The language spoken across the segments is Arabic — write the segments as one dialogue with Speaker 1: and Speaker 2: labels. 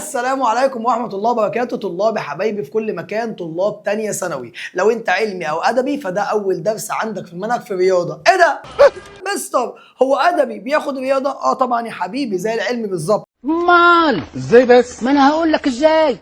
Speaker 1: السلام عليكم ورحمة الله وبركاته. طلاب حبايبي في كل مكان، طلاب تانية ثانوي. لو انت علمي او ادبي فده اول درس عندك في المنهج في الرياضة. ايه ده؟ مستر هو ادبي بياخد رياضة؟ اه طبعا يا حبيبي، زي العلمي بالظبط.
Speaker 2: امال
Speaker 3: ازاي بس؟
Speaker 2: ما انا هقول لك ازاي.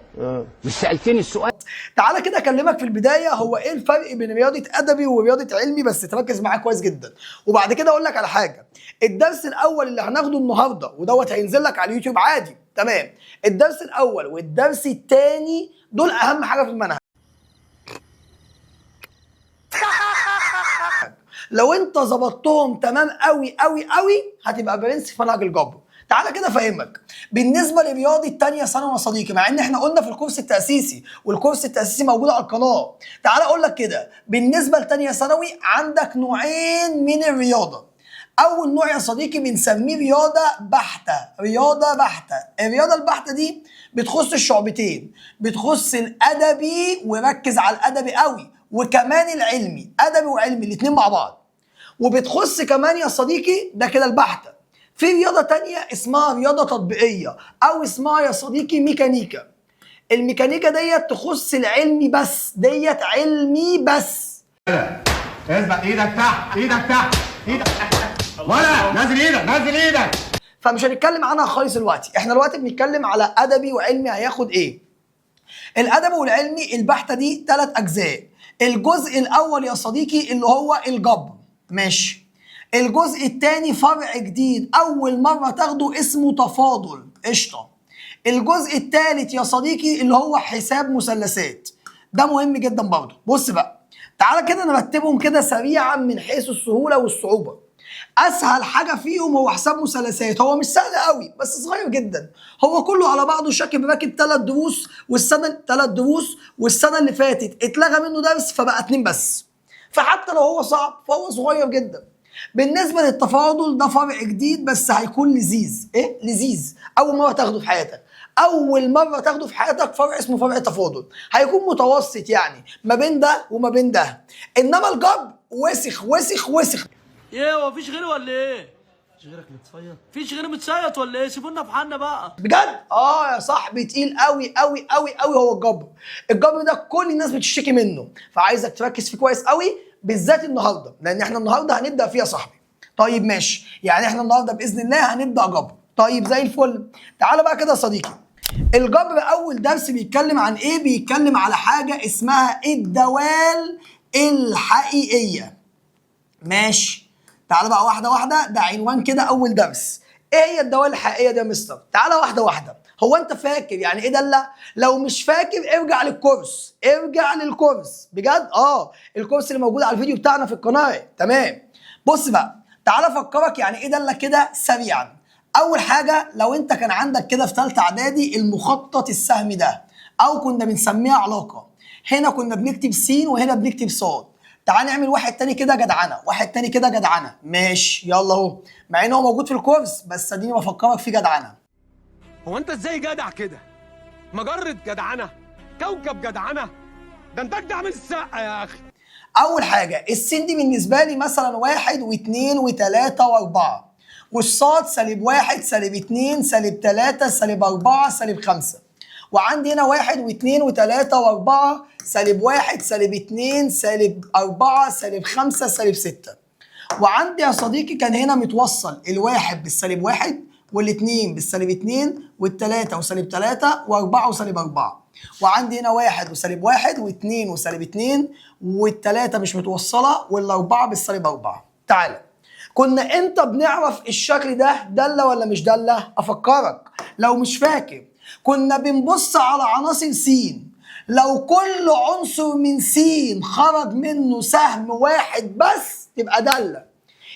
Speaker 2: مش سالتني السؤال؟
Speaker 1: تعالى كده اكلمك في البداية هو ايه الفرق بين رياضة ادبي ورياضة علمي، بس تركز معايا كويس جدا. وبعد كده اقول لك على حاجة. الدرس الاول اللي هناخده النهارده ودوت هينزل لك على اليوتيوب عادي، تمام. الدرس الاول والدرس الثاني دول اهم حاجة في المنهج. لو انت ظبطتهم تمام قوي قوي قوي هتبقى برنس في منهج الجبر. تعالى كده افهمك. بالنسبه لرياضه تانية ثانوي يا صديقي، مع ان احنا قلنا في الكورس التاسيسي والكورس التاسيسي موجود على القناه، تعالى اقول لك كده. بالنسبه لتانية ثانوي عندك نوعين من الرياضه. اول نوع يا صديقي بنسميه رياضه بحته. رياضه بحته، الرياضه البحته دي بتخص الشعبتين، بتخص الادبي، وركز على الادبي قوي، وكمان العلمي. ادبي وعلمي الاثنين مع بعض. وبتخص كمان يا صديقي ده كده البحته. في رياضه تانية اسمها رياضه تطبيقيه، او اسمها يا صديقي ميكانيكا. الميكانيكا ديت تخص العلمي بس، ديت علمي بس.
Speaker 3: اثبت ايدك تحت، ايدك تحت، ايدك تحت، ولا نازل ايدك، نازل ايدك.
Speaker 1: فمش هنتكلم عنها خالص دلوقتي، احنا دلوقتي بنتكلم على ادبي وعلمي هياخد ايه. الادبي والعلمي البحته دي 3 اجزاء. الجزء الاول يا صديقي اللي هو الجبر، ماشي. الجزء الثاني فرع جديد اول مره تاخده اسمه تفاضل، قشطه. الجزء الثالث يا صديقي اللي هو حساب مثلثات، ده مهم جدا برضه. بص بقى، تعالى كده نرتبهم كده سريعا من حيث السهوله والصعوبه. اسهل حاجه فيهم هو حساب مثلثات، هو مش سهل قوي بس صغير جدا. هو كله على بعضه شاكب راكب 3 دروس، والسنه 3 دروس، والسنه اللي فاتت اتلغى منه درس فبقى 2 بس. فحتى لو هو صعب فهو صغير جدا. بالنسبه للتفاضل ده فرع جديد بس هيكون لذيذ. ايه لذيذ؟ اول مره تاخده في حياتك، اول مره تاخده في حياتك فرع اسمه فرع التفاضل. هيكون متوسط يعني ما بين ده وما بين ده. انما الجبر وسخ وسخ وسخ.
Speaker 4: ايه هو مفيش غيري ولا ايه؟ مفيش غيرك متصيط؟ مفيش غيري متصيط ولا ايه؟ سيبونا في حالنا بقى.
Speaker 1: بجد يا صاحبي تقيل قوي قوي قوي قوي هو الجبر. الجبر ده كل الناس بتشتكي منه، فعايزك تركز فيه كويس قوي بالذات النهارده، لان احنا النهارده هنبدا فيه يا صاحبي. طيب ماشي، يعني احنا النهارده باذن الله هنبدا جبر. طيب زي الفل. تعالى بقى كده يا صديقي. الجبر اول درس بيتكلم عن ايه؟ بيتكلم على حاجه اسمها الدوال الحقيقيه. ماشي. تعالى بقى واحده واحده، ده عنوان كده اول درس. ايه هي الدوال الحقيقيه دي يا مستر؟ تعالى واحده واحده. هو انت فاكر يعني ايه داله؟ لو مش فاكر ارجع للكورس، ارجع للكورس بجد. الكورس اللي موجود على الفيديو بتاعنا في القناه، تمام. بص بقى، تعالى افكرك يعني ايه داله كده سريعا. اول حاجه، لو انت كان عندك كده في ثالثه اعدادي المخطط السهمي ده، او كنا بنسميها علاقه. هنا كنا بنكتب س وهنا بنكتب ص. تعال نعمل واحد تاني كده جدعنه، واحد تاني كده جدعنه، ماشي يلا اهو. مع ان هو موجود في الكورس بس اديني بفكرك فيه جدعنه.
Speaker 5: هو انت ازاي جدع كده؟ مجرة جدعنة، كوكب جدعنة، ده انت اجدع من السقا يا اخي.
Speaker 1: اول حاجه السين دي بالنسبه لي مثلا 1 و2 و3 و4، والصاد -1 -2 -3 -4 -5. وعندي هنا 1 و2 و3 و4 -1 -2 -4 -5 -6. وعندي يا صديقي كان هنا متوصل الواحد بالسالب 1، والاثنين بالسالب 2، والثلاثة وسالب 3، واربعة وسالب 4. وعندي هنا 1 وسالب 1، و2 وسالب 2، والثلاثة مش متوصلة، والاربعة بالسالب 4. تعالى، كنا امتى بنعرف الشكل ده دالة ولا مش دالة؟ افكرك لو مش فاكر. كنا بنبص على عناصر س، لو كل عنصر من س خرج منه سهم واحد بس تبقى دالة.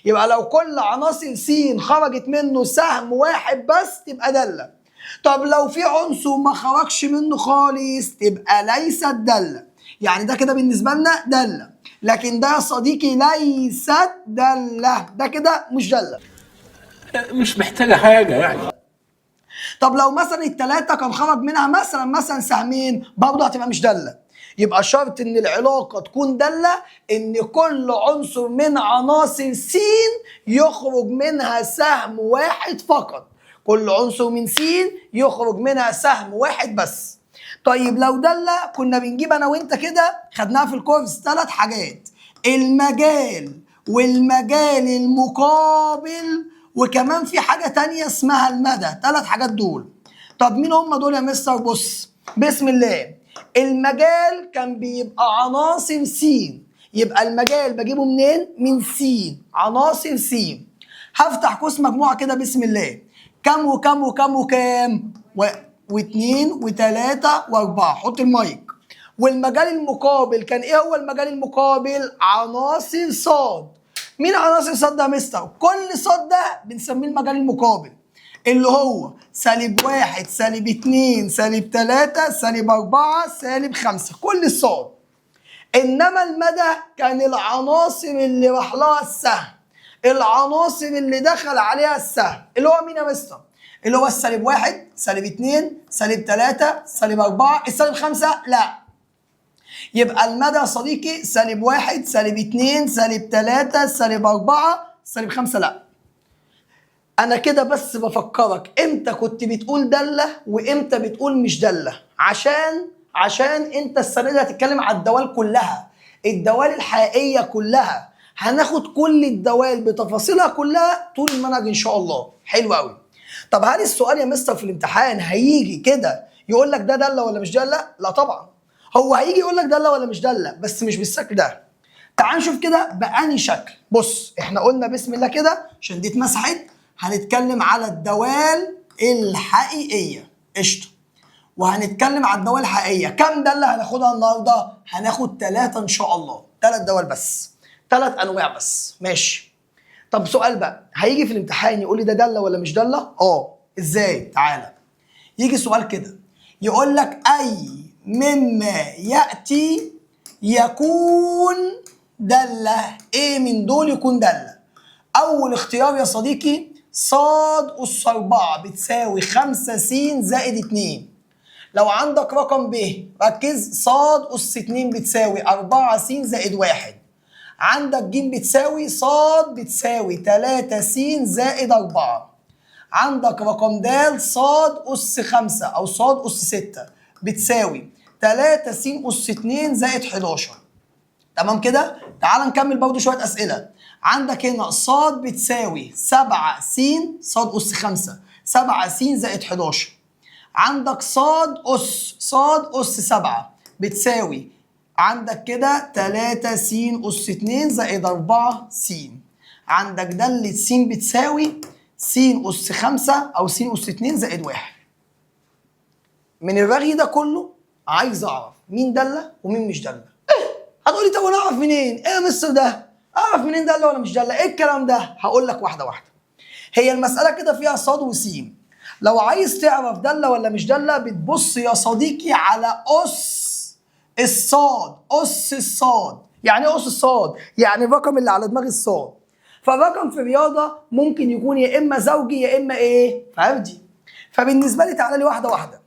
Speaker 1: يبقى لو كل عناصر س خرجت منه سهم واحد بس تبقى دالة. طب لو في عنصر ما خرجش منه خالص تبقى ليست دالة. يعني ده كده بالنسبة لنا دالة، لكن ده يا صديقي ليست دالة، ده كده مش دالة.
Speaker 4: مش محتاجة حاجة يعني.
Speaker 1: طب لو مثلا الثلاثة كان خرج منها مثلا سهمين، برضه هتبقى مش دالة. يبقى شرط ان العلاقة تكون دالة ان كل عنصر من عناصر س يخرج منها سهم واحد فقط. كل عنصر من س يخرج منها سهم واحد بس. طيب لو دالة كنا بنجيب انا وانت كده، خدناها في الكورس 3 حاجات: المجال والمجال المقابل، وكمان في حاجة تانية اسمها المدى. 3 حاجات دول. طب مين هم دول يا مستر؟ بص بسم الله. المجال كان بيبقى عناصر س، يبقى المجال بجيبه منين؟ من س، عناصر س. هفتح قوس مجموعة كده بسم الله. كم وكم وكم وكام؟ واثنين وثلاثة واربعة. حط المايك. والمجال المقابل كان ايه هو المجال المقابل؟ عناصر صاد. مين عناصر صاد ده يا مستر؟ كل صاد ده بنسميه المجال المقابل، اللي هو -1 -2 -3 -4 -5، كل الصاد. انما المدى كان العناصر اللي راح لها السهم، العناصر اللي دخل عليها السهم، اللي هو مين يا مستر؟ اللي هو -1 -2 -3 -4. -5 لا. يبقى المدى يا صديقي -1 -2 -3 -4 -5 لا. انا كده بس بفكرك امتى كنت بتقول دالة وامتى بتقول مش دالة، عشان انت السنة دي هتتكلم على الدوال كلها، الدوال الحقيقية كلها. هناخد كل الدوال بتفاصيلها كلها طول المنهج ان شاء الله. حلو قوي. طب هل السؤال يا مستر في الامتحان هيجي كده يقول لك ده دالة ولا مش دالة؟ لا طبعا. هو هيجي يقول لك دالة ولا مش دالة، بس مش بالشكل ده. تعال نشوف كده بأني شكل. بص احنا قلنا بسم الله كده عشان دي اتمسحت، هنتكلم على الدوال الحقيقية. قشطة. وهنتكلم على الدوال الحقيقية. كم دالة هناخدها النهارده؟ هناخد 3 ان شاء الله. 3 دوال بس، 3 انواع بس. ماشي. طب سؤال بقى، هيجي في الامتحان يقول لي ده دالة ولا مش دالة؟ ازاي؟ تعالى. يجي سؤال كده يقول لك اي مما يأتي يكون دالة. ايه من دول يكون دالة؟ اول اختيار يا صديقي صاد أس 4 بتساوي 5 س زائد 2. لو عندك رقم ب ركز، صاد أس 2 بتساوي 4 س زائد 1. عندك ج بتساوي صاد بتساوي 3 س زائد 4. عندك رقم د صاد أس 5 أو صاد أس 6 بتساوي 3 س أس 2 زائد 11. تمام كده؟ تعال نكمل برضه شوية أسئلة. عندك هنا صاد بتساوي 7 س، صاد أس 5 7 س زائد 11. عندك صاد أس 7 بتساوي عندك كده 3 س أس 2 زائد 4 س. عندك دالة س بتساوي س أس 5 أو س أس 2 زائد 1. من الرغي ده كله عايز أعرف مين دالة ومين مش دالة. هتقولي طب أنا أعرف منين؟ إيه يا مستر ده؟ أعرف منين دالة ولا مش دالة؟ إيه الكلام ده؟ هقول لك واحدة واحدة. هي المسألة كده فيها صاد وس. لو عايز تعرف دالة ولا مش دالة بتبص يا صديقي على أس الصاد. أس الصاد يعني إيه أس الصاد؟ يعني الرقم اللي على دماغ الصاد. فالرقم في الرياضة ممكن يكون يا إما زوجي يا إما إيه؟ فردي. فبالنسبة لي تعالى لي واحدة واحدة.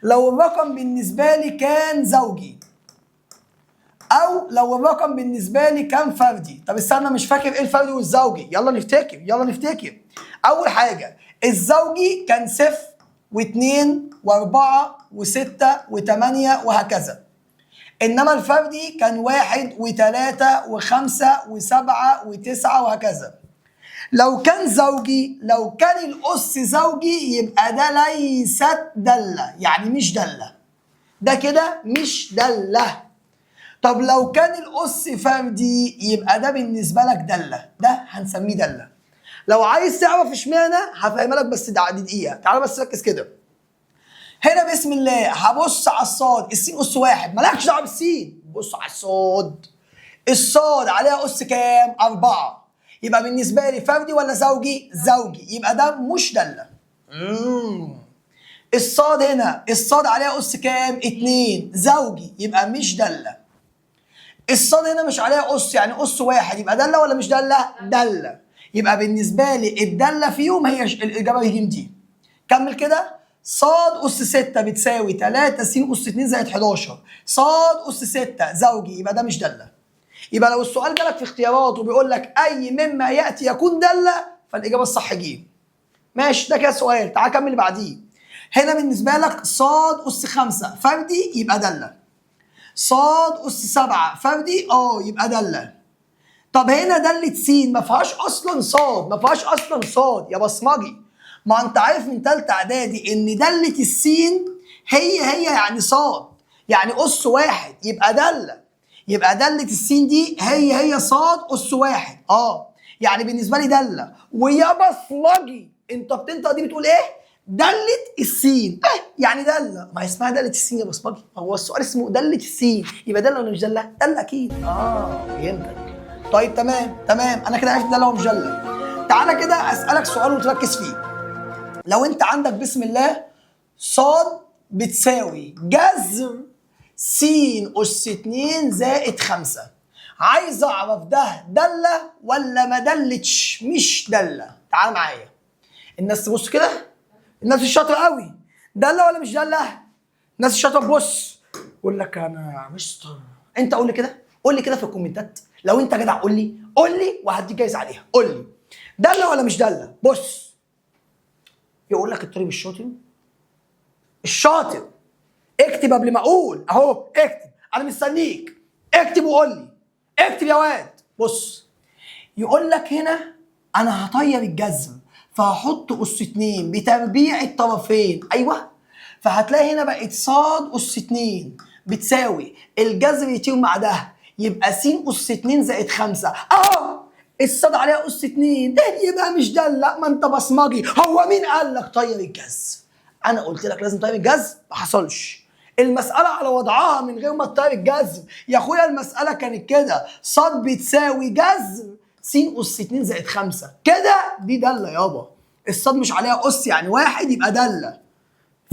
Speaker 1: لو الرقم بالنسبة لي كان زوجي أو لو الرقم بالنسبة لي كان فردي. طب استنى مش فاكر إيه الفردي والزوجي؟ يلا نفتكر. أول حاجة الزوجي كان 0 و2 و4 و6 و8 وهكذا. إنما الفردي كان 1 و3 و5 و7 و9 وهكذا. لو كان زوجي، لو كان الأس زوجي يبقى ده ليست دالة، يعني مش دالة. ده كده مش دالة. طب لو كان الأس فردي يبقى ده بالنسبة لك دالة، ده هنسميه دالة. لو عايز تعرف اشمعنى هفهمها لك بس دي دقيقة. تعالى بس ركز كده. هنا بسم الله هبص على الصاد، السين أس 1 مالكش دعوة بالسين، بص على الصاد. الصاد عليها أس كام؟ 4. يبقى بالنسبة لي فردي ولا زوجي؟ زوجي، يبقى ده مش دالة. الصاد هنا الصاد عليها أس كام؟ 2، زوجي، يبقى مش دالة. الصاد هنا مش عليها أس، يعني أس 1، يبقى دالة ولا مش دالة؟ دالة. يبقى بالنسبة لي الدالة فيهم هي الإجابة هي دي. كمل كده. صاد أس 6 بتساوي 3 س أس 2 زائد 11. صاد أس 6 زوجي، يبقى ده مش دالة. يبقى لو السؤال جالك في اختيارات وبيقول لك أي مما يأتي يكون دالة، فالإجابة الصح ج. ماشي، ده كده سؤال. تعال كمل اللي بعديه. هنا بالنسبه لك صاد اس 5 فردي يبقى داله، صاد اس 7 فردي يبقى داله. طب هنا داله س ما فيهاش اصلا صاد، ما فيهاش اصلا صاد يا بصمجي. ما انت عارف من ثالثه اعدادي ان داله السين هي يعني صاد، يعني اس واحد يبقى داله، يبقى داله السين دي هي صاد اس واحد. يعني بالنسبه لي داله. ويا بصمجي انت بتنطق دي بتقول ايه؟ داله السين. يعني داله، ما اسمها داله السين يا بصمجي، هو السؤال اسمه داله السين، يبقى داله ولا مش داله؟ داله اكيد. فهمتك. طيب تمام انا كده عرفت داله ومش داله. تعالى كده اسالك سؤال وتركز فيه. لو انت عندك بسم الله صاد بتساوي جذر س اس 2 زائد 5، عايز اعرف ده داله ولا ما دلتش مش داله. تعال معايا الناس تبص كده، الناس الشاطره قوي، داله ولا مش داله؟ الناس الشاطره بص، يقول لك انا مستر. انت قول لي كده، قول لي كده في الكومنتات، لو انت جدع قول لي وهديك جايزه عليها. قول لي داله ولا مش داله. بص يقول لك الطالب الشاطر اكتب قبل ما اقول اهو، اكتب انا مستنيك، اكتب وقول لي، اكتب يا واد. بص يقول لك هنا انا هطير الجذر فهحط اس 2 بتربيع الطرفين. ايوه، فهتلاقي هنا بقت صاد اس 2 بتساوي الجذر يطير مع ده يبقى س اس 2 زائد 5. الصاد عليها اس 2 يبقى مش داله. ما انت بصمجي، هو مين قال لك طير الجذر؟ انا قلت لك لازم تطير الجذر، ما حصلش. المساله على وضعها من غير ما تطير الجذر يا اخويا. المساله كانت كده، صاد بتساوي جذر س اس 2 زائد 5 كده، دي داله يابا. الصاد مش عليها اس يعني واحد يبقى داله.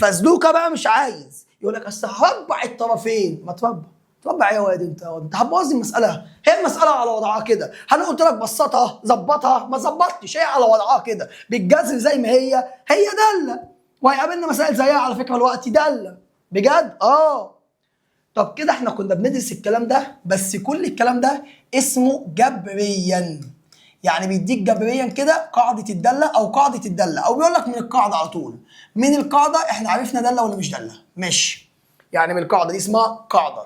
Speaker 1: فزلوكه بقى مش عايز يقول لك اصل هربع الطرفين. ما تربع ايه يا واد انت هتبوظ المساله. هي المساله على وضعها كده. انا قلت لك بسطها ظبطها، ما ظبطتش، هي على وضعها كده بالجذر زي ما هي داله. وهيقابلنا مسائل زيها على فكره الوقت داله بجد. طب كده احنا كنا بندرس الكلام ده، بس كل الكلام ده اسمه جبريا. يعني بيديك جبريا كده قاعده الداله او قاعده الداله، او بيقول لك من القاعده على طول. من القاعده احنا عرفنا داله ولا مش داله. ماشي، يعني من القاعده دي اسمها قاعده،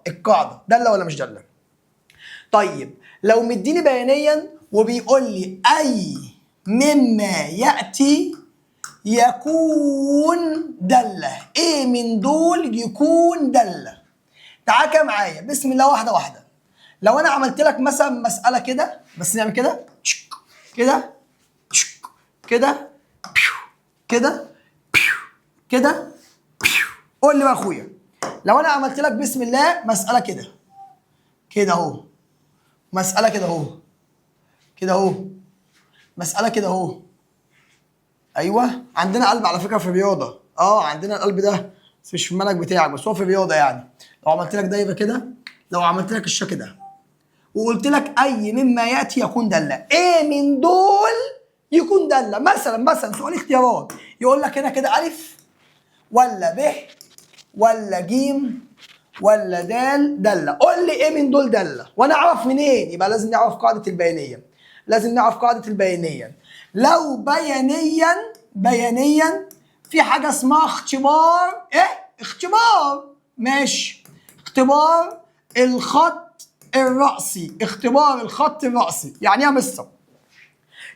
Speaker 1: القاعده داله ولا مش داله. طيب لو مديني بيانيا وبيقول لي اي مما ياتي يكون داله، ايه من دول يكون داله؟ تعال كده معايا بسم الله واحده واحده. لو انا عملت لك مثلا مساله كده، بس نعمل كده كده كده كده كده. قول لي بقى يا اخويا، لو انا عملت لك بسم الله مساله كده اهو، مساله كده اهو، مساله كده اهو. ايوه عندنا قلب على فكره في الرياضه. عندنا القلب ده بس مش في المنهج بتاعك، بس هو في الرياضه. يعني لو عملت لك دايره كده، لو عملت لك الشكل ده وقلت لك اي مما ياتي يكون داله، ايه من دول يكون داله؟ مثلا سؤال اختيارات يقول لك هنا كده الف ولا ب ولا ج ولا د داله. قول لي ايه من دول داله وانا اعرف منين؟ يبقى لازم نعرف قاعده البيانيه، لو بيانيا في حاجه اسمها اختبار. اختبار ماشي، اختبار الخط الرأسي. يعني ايه يا مستر؟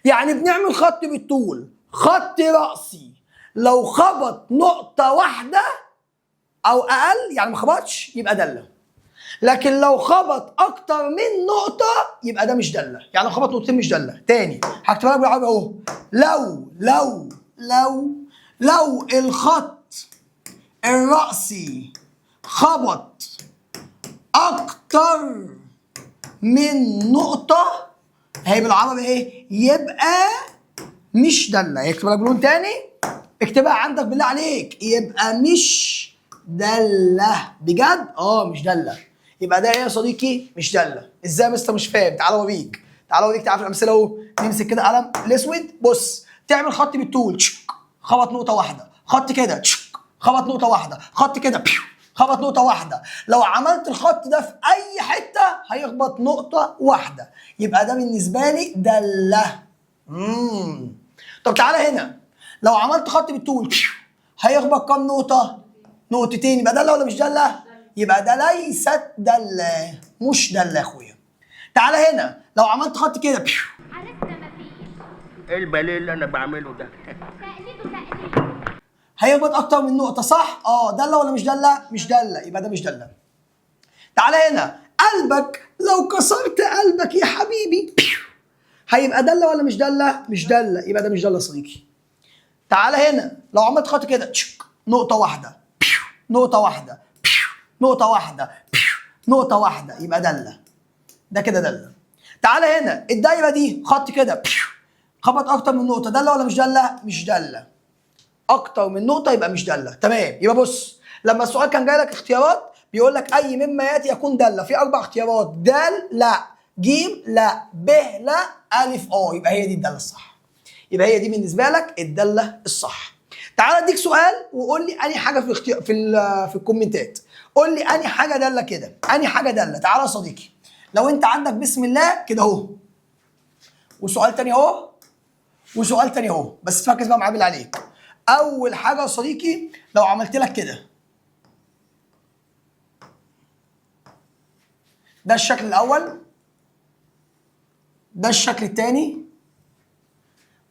Speaker 1: يعني بنعمل خط بالطول، خط رأسي لو خبط نقطة واحدة أو أقل يعني ما خبطش يبقى دالة، لكن لو خبط أكتر من نقطة يبقى ده مش دالة. يعني لو خبط نقطتين مش دالة. تاني هكتبها لك بالعربي أهو. لو الخط الرأسي خبط أكتر من نقطة، هي بالعربي إيه؟ يبقى مش دالة. يكتب لك بلون تاني، اكتبها عندك بالله عليك، يبقى مش دالة بجد. مش دالة. يبقى ده ايه يا صديقي؟ مش دالة. ازاي يا مستر؟ مش فاهم. تعالى اوريك، تعالى في الامثله اهو. نمسك كده قلم الاسود، بص تعمل خط بالطول، خبط نقطه واحده، خط كده خبط نقطه واحده، خط كده خبط نقطه واحده. لو عملت الخط ده في اي حته هيخبط نقطه واحده، يبقى ده بالنسبه لي داله. طب تعالى هنا، لو عملت خط بالطول هيخبط كام نقطة؟ نقطتين، يبقى دالة ولا مش دالة؟ يبقى ده ليست دالة، مش دالة يا اخويا. تعالى هنا، لو عملت خط كده
Speaker 6: عرفنا مفيش
Speaker 2: ايه البليل اللي انا بعمله ده؟
Speaker 6: تقليد
Speaker 1: هيخبط أكتر من نقطة صح؟ دالة ولا مش دالة؟ مش دالة، يبقى ده مش دالة. تعالى هنا، قلبك لو كسرت قلبك يا حبيبي هيبقى دالة ولا مش دالة؟ مش دالة، يبقى ده مش دالة يا صديقي. تعالى هنا، لو عملت خط كده نقطة واحدة، نقطة واحدة، نقطة واحدة، نقطة واحدة، يبقى دالة. ده كده دالة. تعالى هنا، الدايرة دي خط كده خبط أكتر من نقطة، دالة ولا مش دالة؟ مش دالة. أكتر من نقطة يبقى مش دالة، تمام. يبقى بص، لما السؤال كان جاي لك اختيارات بيقول لك أي مما يأتي يكون دالة، في 4 اختيارات، دال لا، جيم لا، ب لا، ألف يبقى هي دي الدالة الصح. يبقى هي دي بالنسبة لك الدالة الصح. تعال اديك سؤال وقول لي انهي حاجه في الكومنتات. قول لي انهي حاجه داله كده، انهي حاجه داله. تعالى يا صديقي، لو انت عندك بسم الله كده اهو، وسؤال تاني اهو، وسؤال تاني اهو، بس تركز بقى معايا بالله عليك. اول حاجه يا صديقي، لو عملت لك كده، ده الشكل الاول، ده الشكل الثاني،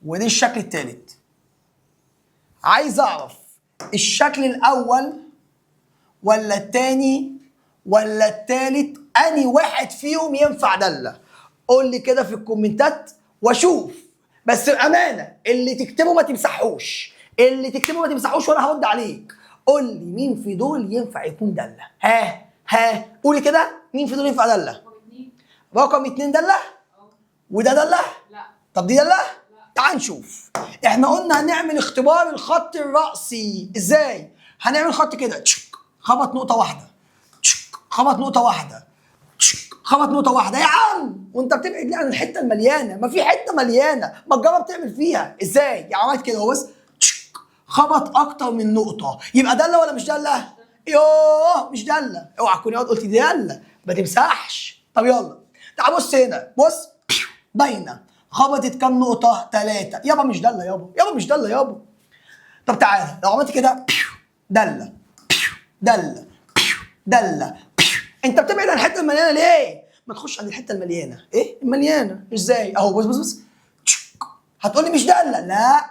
Speaker 1: وده الشكل الثالث. عايز اعرف الشكل الاول ولا الثاني ولا الثالث، انهي واحد فيهم ينفع داله. قول لي كده في الكومنتات واشوف، بس بامانه اللي تكتبه ما تمسحوش، اللي تكتبه ما تمسحوش وانا هرد عليك. قول لي مين في دول ينفع يكون داله. ها قولي كده، مين في دول ينفع داله؟ رقم 2 داله، وده داله. طب دي داله؟ تعال نشوف. احنا قلنا هنعمل اختبار الخط الرأسي. ازاي؟ هنعمل خط كده، خبط نقطة واحدة، خبط نقطة واحدة، خبط نقطة واحدة. يا عم وانت بتبعد ليه عن الحتة المليانة؟ ما في حتة مليانة، ما تجرب تعمل فيها. ازاي؟ يعني عملت كده اهو، بس خبط أكتر من نقطة، يبقى دالة ولا مش دالة؟ يوه مش دالة. اوعى تكون قلت دي دالة، ما تمسحش. طب يلا تعال بص هنا، بص باينة خبطت كام نقطة؟ 3. يابا مش دالة يابا، يابا مش دالة يابا. طب تعالى لو عملت كده، دالة، دالة، دالة. انت بتبعد عن الحتة المليانة ليه؟ ما تخش عند الحتة المليانة. ايه المليانة؟ ازاي؟ اهو بص بص بص. هتقولي مش دالة، لا،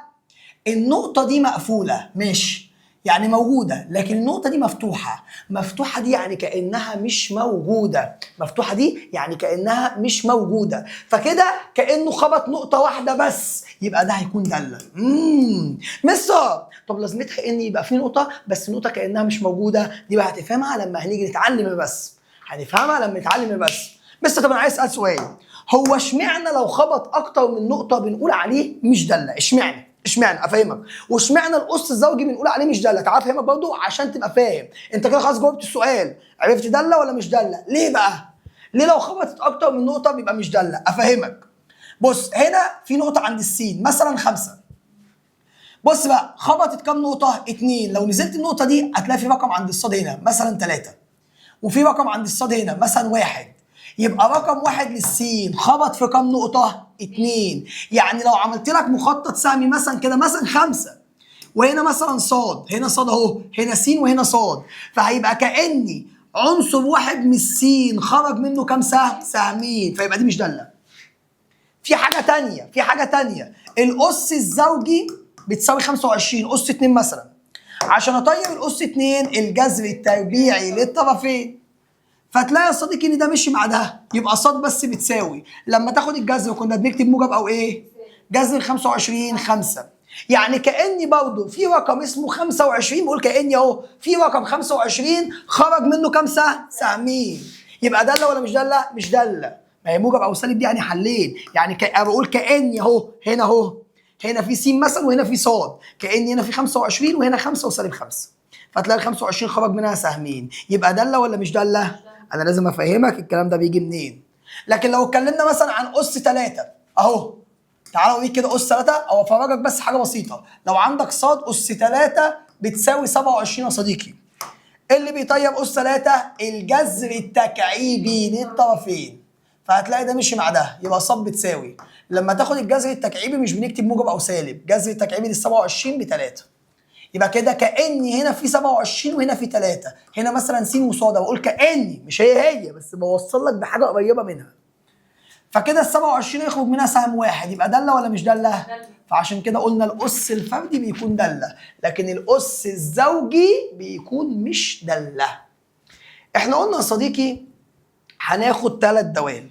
Speaker 1: النقطة دي مقفولة ماشي، يعني موجودة، لكن النقطة دي مفتوحة. مفتوحة دي يعني كأنها مش موجودة، مفتوحة دي يعني كأنها مش موجودة، فكده كأنه خبط نقطة واحدة بس، يبقى ده هيكون دالة. مستر طب لازمتها ان يبقى في نقطة بس النقطة كأنها مش موجودة؟ دي بقى هتفهمها لما هنيجي نتعلم الرسم، هنفهمها لما نتعلم الرسم. بس طب انا عايز اسأل سؤال، هو اشمعنى لو خبط أكتر من نقطة بنقول عليه مش دالة؟ اشمعنى؟ افهمك. واشمعنى القص الزوجي بنقول عليه مش داله؟ تعال افهمك برضو عشان تبقى فاهم. انت كده خلاص جاوبت السؤال، عرفت داله ولا مش داله. ليه بقى؟ ليه لو خبطت اكتر من نقطه بيبقى مش داله؟ افهمك. بص هنا في نقطه عند السين مثلا 5. بص بقى خبطت كام نقطه؟ 2. لو نزلت النقطه دي هتلاقي في رقم عند الصاد هنا مثلا 3، وفي رقم عند الصاد هنا مثلا 1. يبقى رقم 1 للسين خبط في كام نقطة؟ 2. يعني لو عملت لك مخطط سهمي مثلا كده مثلا 5، وهنا مثلا صاد، هنا صاد اهو، هنا سين وهنا صاد، فهيبقى كأني عنصر واحد من السين خرج منه كام سهم؟ سهمين، فيبقى دي مش دالة. في حاجة تانية، الأس الزوجي بتساوي 25 أس 2 مثلا. عشان أطير الأس 2 الجذر التربيعي للطرفين، فتلاقي يا صديقي ان ده مشي مع ده، يبقى صاد بس بتساوي، لما تاخد الجذر كنا بنكتب موجب او ايه؟ جذر 25 5. يعني كاني برضه في رقم اسمه 25، بقول كاني اهو في رقم 25 خرج منه كام سهم؟ سهمين. يبقى داله ولا مش داله؟ مش داله. ما هي موجب او سالب دي يعني حلين، يعني بقول كاني اهو، هنا اهو، هنا في س مثلا وهنا في صاد، كاني هنا في 25 وهنا 5 وسالب 5، فتلاقي ال 25 خرج منها سهمين. يبقى داله ولا مش داله؟ انا لازم افهمك الكلام ده بيجي منين. لكن لو اتكلمنا مثلا عن اس 3 اهو، تعالى اوريك كده اس 3 او افرجك بس حاجه بسيطه. لو عندك صاد اس 3 بتساوي 27 يا صديقي، اللي بيطيب اس 3 الجذر التكعيبي للطرفين، فهتلاقي ده مشي مع ده، يبقى ص بتساوي. لما تاخد الجذر التكعيبي مش بنكتب موجب او سالب، جذر التكعيبي لل 27 ب 3. يبقى كده كاني هنا في 27 وهنا في 3، هنا مثلا س وصاد، بقول كاني مش هي بس بوصل لك بحاجه قريبه منها. فكده ال 27 يخرج منها سهم واحد، يبقى داله ولا مش داله؟ فعشان كده قلنا الاس الفردي بيكون داله، لكن الاس الزوجي بيكون مش داله. احنا قلنا يا صديقي هناخد 3 دوال.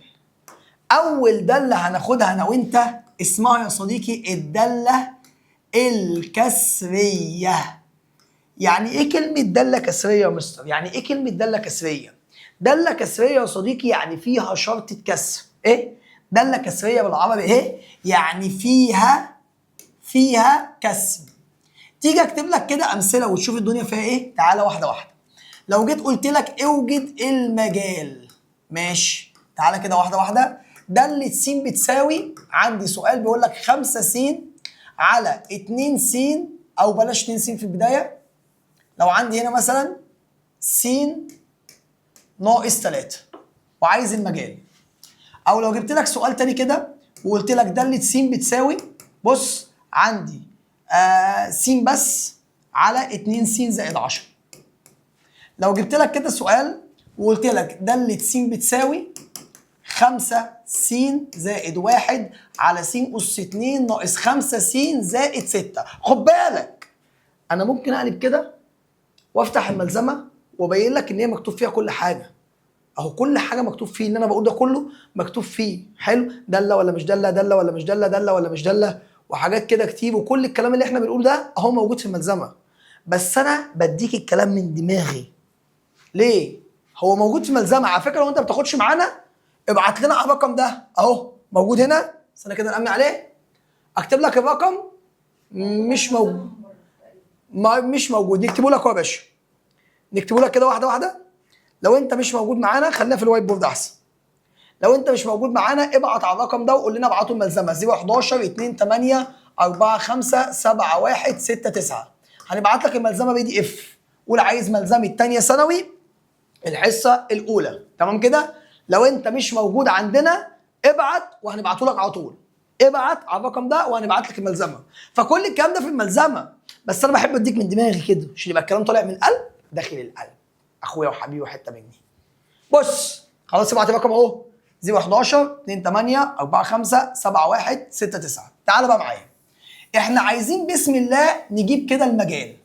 Speaker 1: اول داله هناخدها انا وانت اسمها يا صديقي الداله الكسريه. يعني ايه كلمه داله كسريه يا مستر؟ يعني ايه كلمه داله كسريه؟ داله كسريه يا صديقي يعني فيها شرطه كسر. ايه داله كسريه بالعربي؟ ايه يعني فيها كسر. تيجي اكتب لك كده امثله وتشوف الدنيا فيها ايه. تعالى واحده واحده. لو جيت قلت لك اوجد المجال، ماشي، تعالى كده واحده واحده. داله س بتساوي، عندي سؤال بيقول لك 5 س على 2 س، او بلاش 2 س في البدايه. لو عندي هنا مثلا س ناقص 3 وعايز المجال. او لو جبت لك سؤال تاني كده وقلت لك داله س بتساوي، بص عندي س بس على 2 س زائد 10. لو جبت لك كده سؤال وقلت لك داله س بتساوي 5 س زائد 1 على س أس 2 ناقص 5 س زائد 6. خد بالك انا ممكن اقلب كده وافتح الملزمه وابين لك ان هي مكتوب فيها كل حاجه. اهو كل حاجه مكتوب فيه، اللي انا بقول ده كله مكتوب فيه. حلو، داله ولا مش داله، داله ولا مش داله، داله ولا مش داله، وحاجات كده كتير. وكل الكلام اللي احنا بنقول ده اهو موجود في الملزمه، بس انا بديك الكلام من دماغي. ليه؟ هو موجود في الملزمه. على فكره لو انت ما بتاخدش معانا ابعت لنا على الرقم ده اهو موجود هنا. استنى كده نأمن عليه، اكتب لك الرقم. مش موجود، مش موجود. نكتبه لك اهو يا باشا، نكتبه لك كده واحده واحده. لو انت مش موجود معانا خلينا في الوايت بورد احسن. لو انت مش موجود معانا ابعت على الرقم ده وقول لنا ابعتوا الملزمه 011 28 45 71 69. هنبعت لك الملزمه PDF. قول عايز ملزمه ثانيه ثانوي الحصه الاولى، تمام كده؟ لو انت مش موجود عندنا ابعت وهنبعته لك على طول. ابعت على الرقم ده وهنبعت لك الملزمه. فكل الكلام ده في الملزمه، بس انا بحب اديك من دماغي كده عشان يبقى الكلام طالع من القلب داخل القلب. اخويا وحبيبي وحته مني. بص خلاص ابعت الرقم اهو 011 28 45 71 69. تعالى بقى معايا، احنا عايزين بسم الله نجيب كده المجال.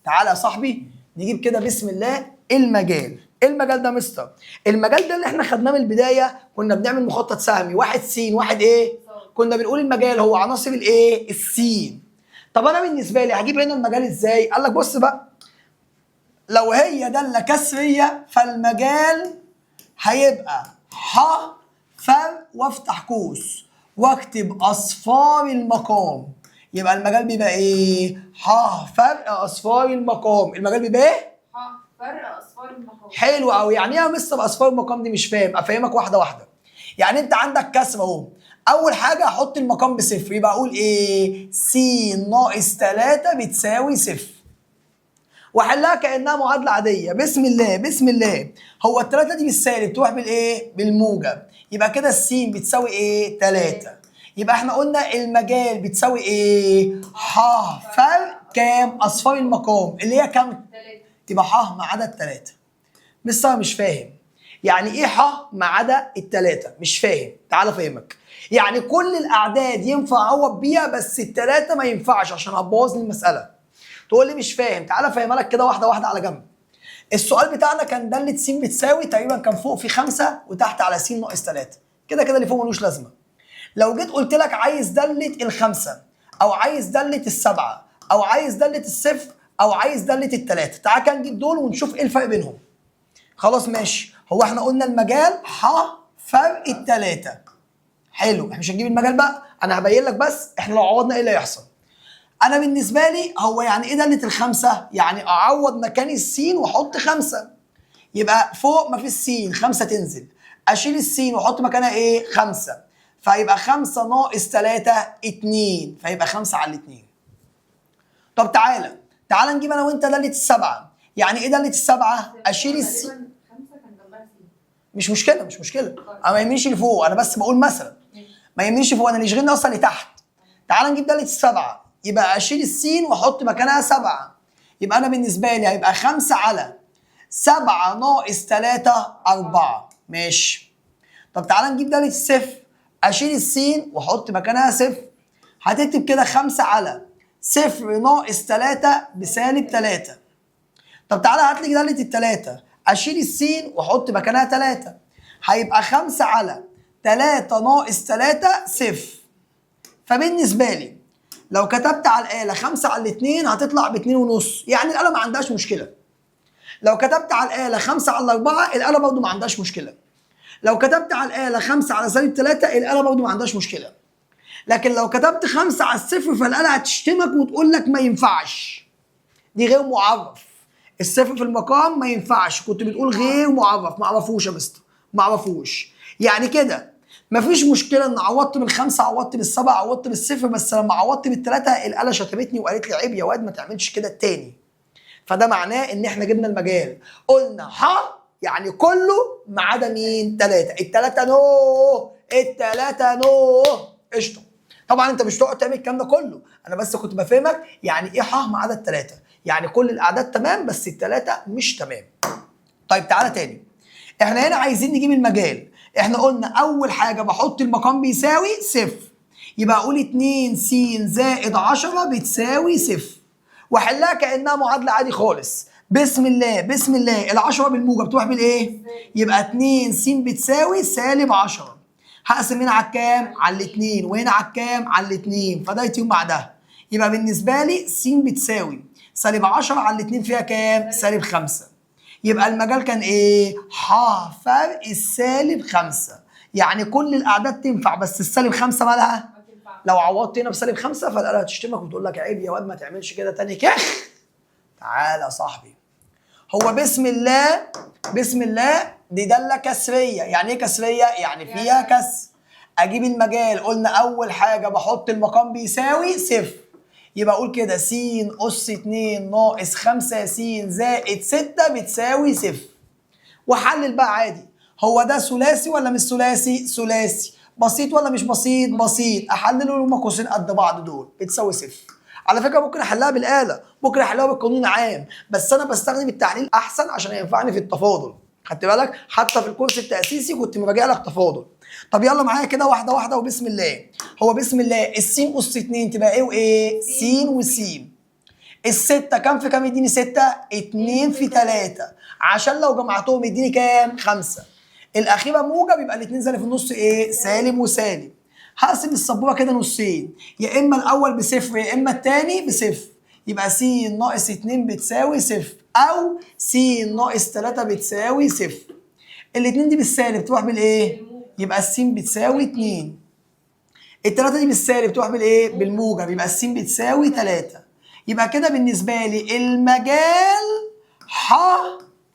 Speaker 1: تعالى يا صاحبي نجيب كده بسم الله المجال. ايه المجال ده مستر؟ المجال ده اللي احنا خدناه من البدايه، كنا بنعمل مخطط سهمي 1 س 1 ايه؟ كنا بنقول المجال هو عناصر الايه؟ السين. طب انا بالنسبه لي هجيب هنا المجال ازاي؟ قال لك بص بقى، لو هي داله كسريه فالمجال هيبقى ح فرق وافتح قوس واكتب اصفار المقام. يبقى المجال بيبقى ايه؟ ح فرق اصفار المقام. المجال بيبقى ايه؟
Speaker 7: فرق اصفار المقام.
Speaker 1: حلو قوي. يعني ايه يا مستر اصفار المقام دي؟ مش فاهم، افهمك واحده واحده. يعني انت عندك كسر اهو، اول حاجه احط المقام بصفر، يبقى اقول ايه؟ س ناقص 3 بتساوي صفر. واحلها كانها معادله عاديه. بسم الله بسم الله. هو الثلاثه دي بالسالب تروح بالايه؟ بالموجب. يبقى كده السين بتساوي ايه؟ 3. يبقى احنا قلنا المجال بتساوي ايه؟ ح فرق كام؟ اصفار المقام اللي هي كام؟
Speaker 7: 3.
Speaker 1: تبقى ح ما عدا الثلاثه. مستر مش فاهم يعني ايه ح ما عدا الثلاثه؟ مش فاهم. تعال افهمك. يعني كل الاعداد ينفع اعوض بيها بس الثلاثه ما ينفعش عشان هتبوظ لي المساله. تقول لي مش فاهم، تعال افهمها لك كده واحده واحده على جنب. السؤال بتاعنا كان داله س بتساوي تقريبا، كان فوق في 5 وتحت على س ناقص 3. كده كده اللي فوق ملوش لازمه. لو جيت قلت لك عايز داله الخمسه او عايز داله السبعه او عايز داله الصفر او عايز داله الثلاثه، تعال كده نجيب دول ونشوف ايه الفرق بينهم. خلاص ماشي. هو احنا قلنا المجال ح فرق الثلاثه. حلو، احنا مش هنجيب المجال بقى، انا هبين لك بس احنا لو عوضنا ايه اللي هيحصل. انا بالنسبه لي هو يعني ايه داله الخمسه؟ يعني اعوض مكان السين واحط 5. يبقى فوق ما في السين 5 تنزل، اشيل السين واحط مكانها ايه؟ 5. فيبقى 5 ناقص 3 2، فيبقى 5 على 2. طب تعالى نجيب انا وانت داله السبعه. يعني ايه داله السبعه؟ اشيل السين.
Speaker 7: 5 كان جنبها س.
Speaker 1: مش مشكله مش مشكله، انا ما يهمنيش اللي فوق، انا بس بقول مثلا ما يهمنيش فوق، انا اللي يشغلني اصلا اللي تحت. تعال نجيب داله السبعه، يبقى اشيل السين واحط مكانها 7، يبقى انا بالنسبه لي هيبقى 5 على 7 ناقص 3 4. ماشي. طب تعال نجيب داله الصفر، اشيل السين واحط مكانها صفر، هتكتب كده 5 على 0 ناقص 3 بسالب 3. طب تعالى هات لي داله التلاته، اشيل السين واحط مكانها 3، هيبقى 5 على 3 ناقص 3 0. فبالنسبه لي لو كتبت على الاله 5 على 2 هتطلع ب 2.5، يعني الاله ما عندهاش مشكله. لو كتبت على الاله 5 على 4 الاله برضه ما عندهاش مشكله. لو كتبت على الاله 5 على سالب 3 الاله برضه ما عندهاش مشكله. لكن لو كتبت 5 على الصفر فالاله هتشتمك وتقول لك ما ينفعش، دي غير معرف. الصفر في المقام ما ينفعش، كنت بتقول غير معرف، ما اعرفوش يا مستر، ما اعرفوش. يعني كده مفيش مشكله ان عوضت بالخمسه، عوضت بالسبعه، عوضت بالصفر، بس لما عوضت بالثلاثه الاله شتمتني وقالت لي عيب يا واد ما تعملش كده تاني. فده معناه ان احنا جبنا المجال، قلنا يعني كله ما عدا مين؟ 3. الثلاثه نو، الثلاثه نو. قشطه. طبعا انت مش تقعد تعمل الكلام ده كله، انا بس كنت بفهمك يعني ايه ما عدا الثلاثه، يعني كل الاعداد تمام بس الثلاثه مش تمام. طيب تعالى تاني، احنا هنا عايزين نجيب المجال. احنا قلنا اول حاجه بحط المقام بيساوي صفر، يبقى اقول 2 س زائد 10 بتساوي صفر، واحلها كانها معادله عادي خالص. بسم الله بسم الله، ال10 بالموجب تروح بالايه؟ يبقى 2 س بتساوي سالب 10. هقسم هنا على الكام؟ على الاثنين، وهنا على الكام؟ على الاثنين، فده يتم مع ده. يبقى بالنسبه لي س بتساوي سالب 10 على الاثنين فيها كام؟ سالب 5. يبقى المجال كان ايه؟ فرق السالب 5. يعني كل الاعداد تنفع بس السالب 5 مالها؟ لو عوضت هنا بسالب 5 فالاله هتشتمك وتقول لك عيب يا واد ما تعملش كده تاني. كخ. تعالى يا صاحبي، هو بسم الله بسم الله دي داله كسريه. يعني ايه كسريه؟ يعني فيها كسر. اجيب المجال، قلنا اول حاجه بحط المقام بيساوي صفر، يبقى اقول كده س اس 2 ناقص 5 س زائد 6 بتساوي صفر. وحلل بقى عادي، هو ده ثلاثي ولا مش ثلاثي؟ ثلاثي. بسيط ولا مش بسيط؟ بسيط. احلله هما قوسين قد بعض دول بتساوي صفر. على فكره ممكن احلها بالاله، ممكن احلها بالقانون العام، بس انا بستخدم التحليل احسن عشان ينفعني في التفاضل. خدت بالك؟ حتى في الكورس التاسيسي كنت براجع لك تفاضل. طب يلا معايا كده واحده واحده وبسم الله. هو بسم الله السين اس 2 تبقى ايه وايه؟ س وس. الستة كام في كام يديني 6؟ 2 في 3، عشان لو جمعتهم يديني كام؟ 5. الاخيره موجب يبقى الاثنين زي اللي في النص ايه؟ سالب وسالب. هقسم السبوره كده نصين، يا اما الاول بصفر يا اما الثاني بصفر، يبقى س ناقص 2 بتساوي صفر، او س ناقص 3 بتساوي صفر. الاثنين دي بالسالب تروح بالايه؟ يبقى الس بتساوي 2. الثلاثه دي بالسالب تروح بالايه؟ بالموجب، يبقى الس بتساوي 3. يبقى كده بالنسبه لي المجال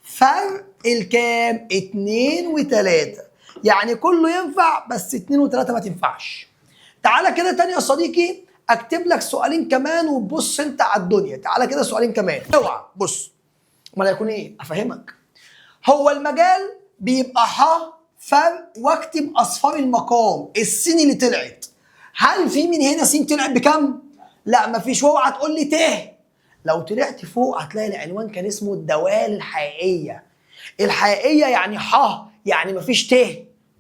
Speaker 1: فرق الكام؟ 2 و3. يعني كله ينفع بس 2 و3 ما تنفعش. تعالى كده تاني يا صديقي اكتب لك سؤالين كمان وتبص انت على الدنيا. تعالى كده سؤالين كمان، اوعى بص. امال هيكون ايه؟ افهمك. هو المجال بيبقى فرق واكتب اصفار المقام، السين اللي طلعت. هل في من هنا س طلعت بكام؟ لا مفيش. واوعى تقول لي ت. لو طلعت فوق هتلاقي العنوان كان اسمه الدوال الحقيقيه. الحقيقيه يعني يعني مفيش ت،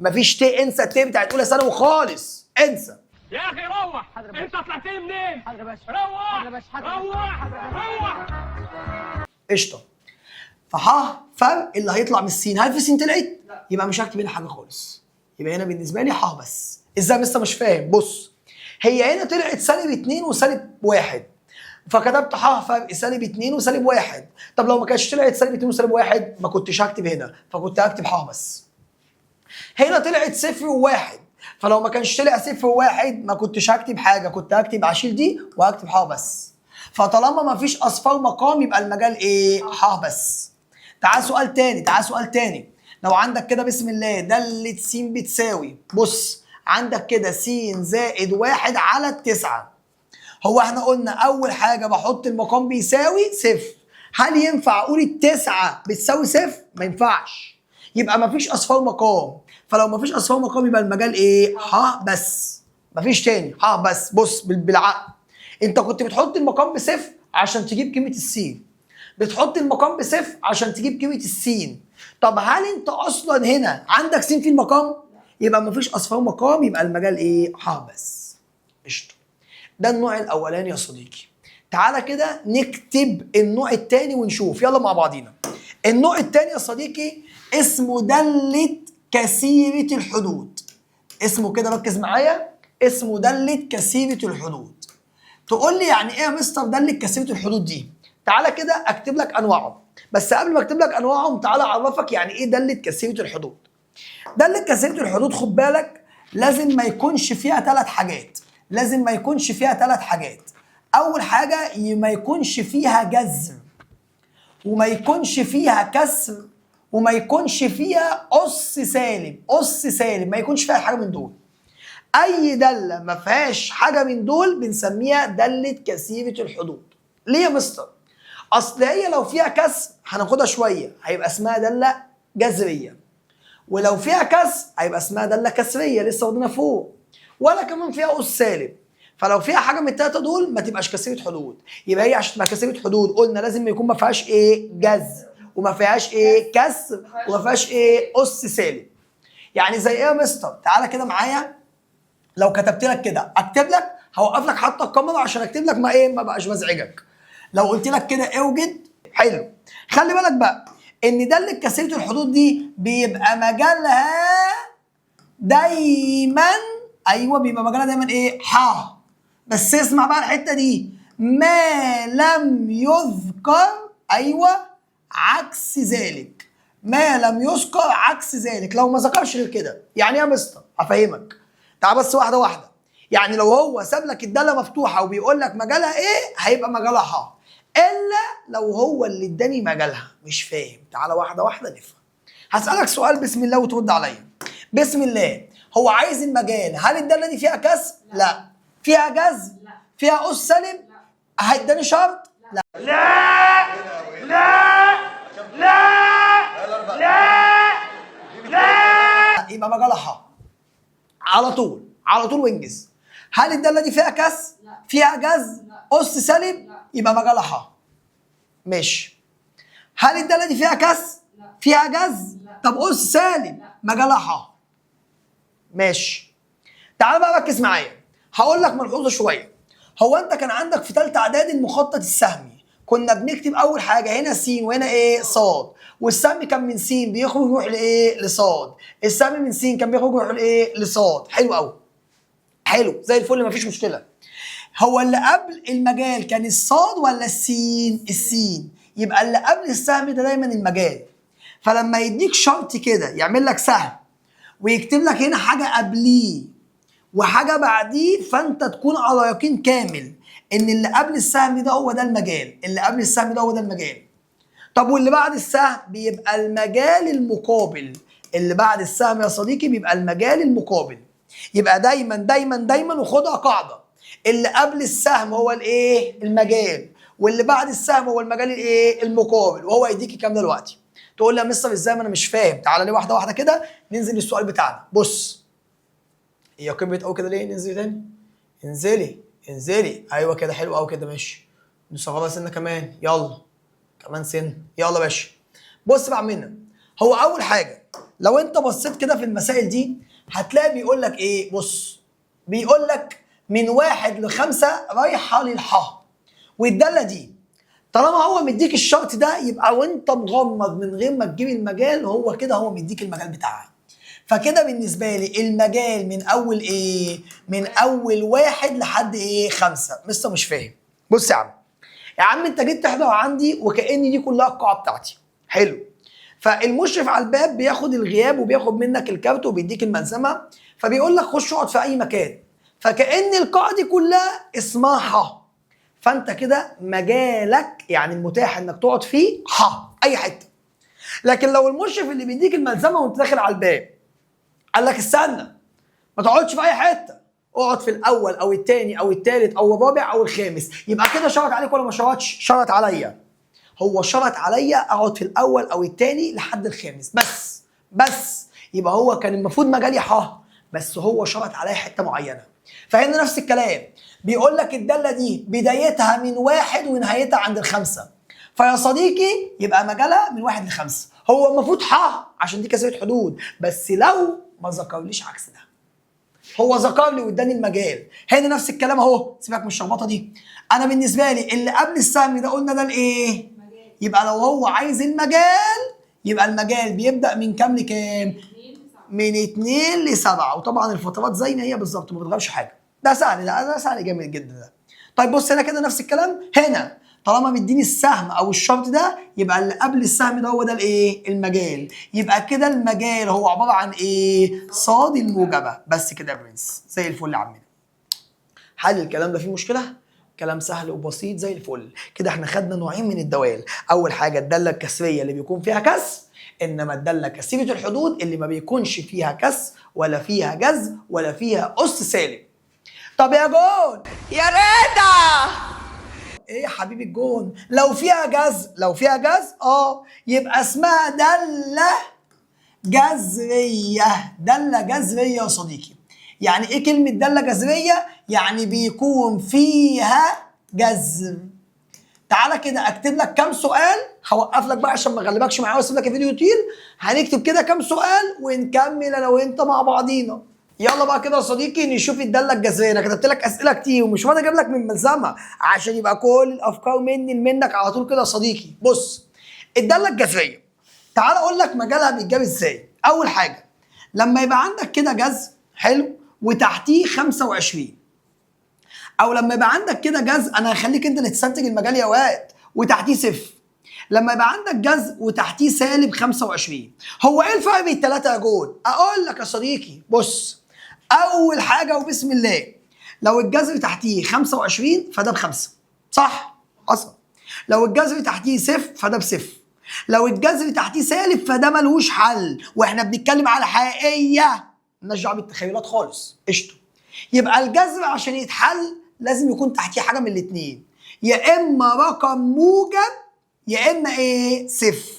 Speaker 1: مفيش ت. انسى الت بتاعت اولى ثانوي خالص، انسى.
Speaker 5: يا اخي روح، انت طلعت لي منين؟ حاضر يا باشا. روح روح.
Speaker 1: قشطه. فرق اللي هيطلع من السين. هل في سين طلعت؟ يبقى مش هكتب هنا حاجه خالص، يبقى هنا بالنسبه لي بس. ازاي لسه مش فاهم؟ بص، هي هنا طلعت سالب 2 وسالب 1، فكتبت فرق سالب 2 وسالب 1. طب لو ما كانتش طلعت سالب 2 وسالب 1 ما كنتش هكتب هنا، فكنت هكتب بس. هنا طلعت 0 و1، فلو ما كانش طلع 0 و1 ما كنتش هكتب حاجه، كنت هكتب هشيل دي وهكتب بس. فطالما ما فيش اصفار مقام يبقى المجال ايه؟ بس. تعال سؤال تاني، لو عندك كده بسم الله دالة س بتساوي، بص عندك كده س زائد 1 على 9. هو احنا قلنا اول حاجه بحط المقام بيساوي صفر. هل ينفع اقول 9 بتساوي صفر؟ ما ينفعش. يبقى مفيش اصفار مقام، فلو مفيش اصفار مقام يبقى المجال ايه؟ ح بس، مفيش تاني، ح بس. بص بالعقل، انت كنت بتحط المقام بصفر عشان تجيب قيمه السين، بتحط المقام بصفر عشان تجيب قيمه السين. طب هل انت اصلا هنا عندك سين في المقام؟ يبقى مفيش اصفار مقام، يبقى المجال ايه؟ ح بس. قشطه. ده النوع الاولاني يا صديقي. تعالى كده نكتب النوع الثاني ونشوف، يلا مع بعضينا. النوع الثاني يا صديقي اسمه دالة كثيرة الحدود. اسمه كده، ركز معايا، اسمه دالة كثيرة الحدود. تقول لي يعني ايه يا مستر دالة كثيرة الحدود دي؟ تعالى كده اكتب لك انواعهم، بس قبل ما اكتب لك انواعهم تعالى اعرفك يعني ايه دالة كثيرة الحدود. دالة كثيرة الحدود خد بالك لازم ما يكونش فيها 3 حاجات، لازم ما يكونش فيها 3 حاجات. اول حاجة ما يكونش فيها جذر، وما يكونش فيها كسر، وما يكونش فيها قص سالب. قص سالب ما يكونش فيها حاجة من دول. اي دالة ما فيهاش حاجة من دول بنسميها دالة كثيرة الحدود. ليه يا مستر؟ اصل هي لو فيها كسر هناخدها شوية هيبقى اسمها دالة جذرية، ولو فيها كسر هيبقى اسمها دالة كسرية لسه واخدينها فوق، ولا كمان فيها قوس سالب. فلو فيها حاجه من الثلاثه دول ما تبقاش كثيره حدود. يبقى هي عشان تبقى كثيره حدود قلنا لازم يكون ما فيهاش ايه؟ جذر، وما فيهاش ايه؟ كسر، وما فيهاش ايه؟ قص سالب. يعني زي ايه يا مستر؟ تعالى كده معايا، لو كتبت لك كده اكتب لك، هوقف لك حتى الكاميرا عشان اكتب لك ما ايه؟ ما بقاش مزعجك. لو قلت لك كده اوجد، حلو، خلي بالك بقى ان دالة كثيره الحدود دي بيبقى مجالها دايما، ايوه بيبقى مجالها دايما ايه؟ ح. بس اسمع بقى الحته دي، ما لم يذكر، ايوه عكس ذلك، ما لم يذكر عكس ذلك. لو ما ذكرش غير كده يعني ايه يا مستر؟ هفهمك، تعال بس واحده واحده. يعني لو هو ساب لك الداله مفتوحه وبيقول لك مجالها ايه هيبقى مجالها ح، الا لو هو اللي اداني مجالها. مش فاهم؟ تعالى واحده واحده نفهم. هسالك سؤال بسم الله وترد عليا. بسم الله، هو عايز المجال، هل الداله دي فيها كسر؟ لا. فيها جذر؟ لا. فيها قوس سالب؟ هيداني شرط؟ لا. لا لا لا لا يبقى مجالها ح على طول، على طول وانجز. هل الداله دي فيها كسر؟ لا. فيها جذر؟ قوس سالب؟ لا. يبقى مجالها ح. ماشي. هل الداله دي فيها كسر؟ لا. فيها جذر؟ لا. طب قوس سالب؟ مجالها ح. ماشي. تعال بقى ركز معايا، هقول لك ملحوظه شويه. هو انت كان عندك في ثالثه اعدادي المخطط السهمي، كنا بنكتب اول حاجه هنا س وهنا ايه؟ صاد، والسهم كان من س بيخرج يروح لايه؟ لصاد، السهم من س كان بيخرج يروح لايه؟ لصاد. حلو قوي، حلو زي الفل مفيش مشكله. هو اللي قبل المجال كان الصاد ولا السين؟ السين، يبقى اللي قبل السهم ده دايما المجال. فلما يديك شرط كده يعمل لك سهم ويكتب لك هنا حاجه قبليه وحاجه بعديه، فانت تكون على يقين كامل ان اللي قبل السهم ده هو ده المجال، اللي قبل السهم ده هو ده المجال. طب واللي بعد السهم بيبقى المجال المقابل، اللي بعد السهم يا صديقي بيبقى المجال المقابل. يبقى دايما دايما دايما وخدها قاعده، اللي قبل السهم هو الايه؟ المجال، واللي بعد السهم هو المجال الايه؟ المقابل. وهو يديك الكلام ده دلوقتي. تقول لي يا مستر ازاي ما انا مش فاهم؟ تعالى لي واحده واحده كده ننزل للسؤال بتاعنا. بص، هي كبرت قوي كده ليه؟ ننزل تاني، انزلي انزلي، ايوه كده حلو قوي كده، ماشي. نصغرها سنه كمان، يلا كمان سنه، يلا يا باشا. بص بقى منا، هو اول حاجه لو انت بصيت كده في المسائل دي هتلاقي بيقول لك ايه؟ بص، بيقول لك من 1 ل5 رايحه للح، والداله دي طالما هو مديك الشرط ده يبقى وانت مغمض من غير ما تجيب المجال هو كده هو مديك المجال بتاعها. فكده بالنسبه لي المجال من اول ايه؟ من اول 1 لحد ايه؟ 5. مستر مش فاهم. بص يا عم انت جيت تحضر عندي وكأن دي كلها القاعه بتاعتي. حلو. فالمشرف على الباب بياخد الغياب وبياخد منك الكارت وبيديك الملزمه، فبيقول لك خش اقعد في اي مكان، فكأن القاعه دي كلها اسمها ح. فانت كده مجالك يعني المتاح انك تقعد فيه ح، اي حته. لكن لو المشرف اللي بيديك الملزمه وانت داخل على الباب قال لك استنى ما تقعدش في اي حته، اقعد في الاول او الثاني او الثالث او الرابع او الخامس، يبقى كده شرط عليك ولا ما شرطش؟ شرط عليا. هو شرط عليا اقعد في الاول او الثاني لحد الخامس بس، بس يبقى هو كان المفروض مجالي ح، بس هو شرط عليا حته معينه. فهنا نفس الكلام، بيقول لك الداله دي بدايتها من 1 ونهايتها عند ال5، فيا صديقي يبقى مجالها من 1 ل5. هو المفروض ح عشان دي كسرة حدود، بس لو ما ذكرليش عكس ده. هو ذكر لي واداني المجال. هنا نفس الكلام اهو، سيبك من الشخبطه دي. انا بالنسبه لي اللي قبل السهم ده قلنا ده الايه؟ يبقى لو هو عايز المجال يبقى المجال بيبدا من كام لكام؟ من 2 ل7، وطبعا الفترات زي ما هي بالظبط ما بتغيرش حاجه. ده سهل، ده سهل جامد جدا ده. طيب بص هنا كده نفس الكلام. هنا طالما مديني السهم او الشرط ده يبقى اللي قبل السهم ده هو ده الايه؟ المجال. يبقى كده المجال هو عباره عن ايه؟ صاد الموجبه. بس كده يا برنس، زي الفل يا عمنا. هل الكلام ده فيه مشكله؟ كلام سهل وبسيط زي الفل. كده احنا خدنا نوعين من الدوال. اول حاجه الداله الكسريه اللي بيكون فيها كسر، انما الداله كثيره الحدود اللي ما بيكونش فيها كسر ولا فيها جذر ولا فيها اس سالب. طب يا جون
Speaker 8: يا رضا،
Speaker 1: ايه يا حبيبي الجون؟ لو فيها جذر يبقى اسمها داله جذريه. داله جذريه يا صديقي. يعني ايه كلمه داله جذريه؟ يعني بيكون فيها جذر. تعالى كده اكتب لك كام سؤال، هوقف لك بقى عشان ما اغلبكش معايا واسيب لك الفيديو يطير. هنكتب كده كام سؤال ونكمل انا وانت مع بعضينا. يلا بقى كده يا صديقي نشوف الداله الجذريه. انا كتبت لك اسئله كتير ومش فاضي اجيب لك من ملزمه عشان يبقى كل الافكار مني لمنك على طول كده يا صديقي. بص الداله الجذريه، تعال اقول لك مجالها بيتجاب ازاي. اول حاجه لما يبقى عندك كده جذر حلو وتحتيه 25، او لما يبقى عندك كده جذر، انا هخليك انت اللي تستنتج المجال يا واد، وتحتيه صفر. لما يبقى عندك جذر وتحتيه سالب 25، هو ايه الفرق بين الثلاثه يا جون؟ اقول لك يا صديقي. بص اول حاجه وبسم الله، لو الجذر تحتيه 25 فده ب5، صح؟ حصل. لو الجذر تحتيه صفر فده بصفر. لو الجذر تحتيه سالب فده ملهوش حل، واحنا بنتكلم على حقيقيه مالناش دعوه بالتخيلات خالص. قشطه. يبقى الجذر عشان يتحل لازم يكون تحتيه حاجه من الاثنين، يا اما رقم موجب يا اما ايه؟ صفر.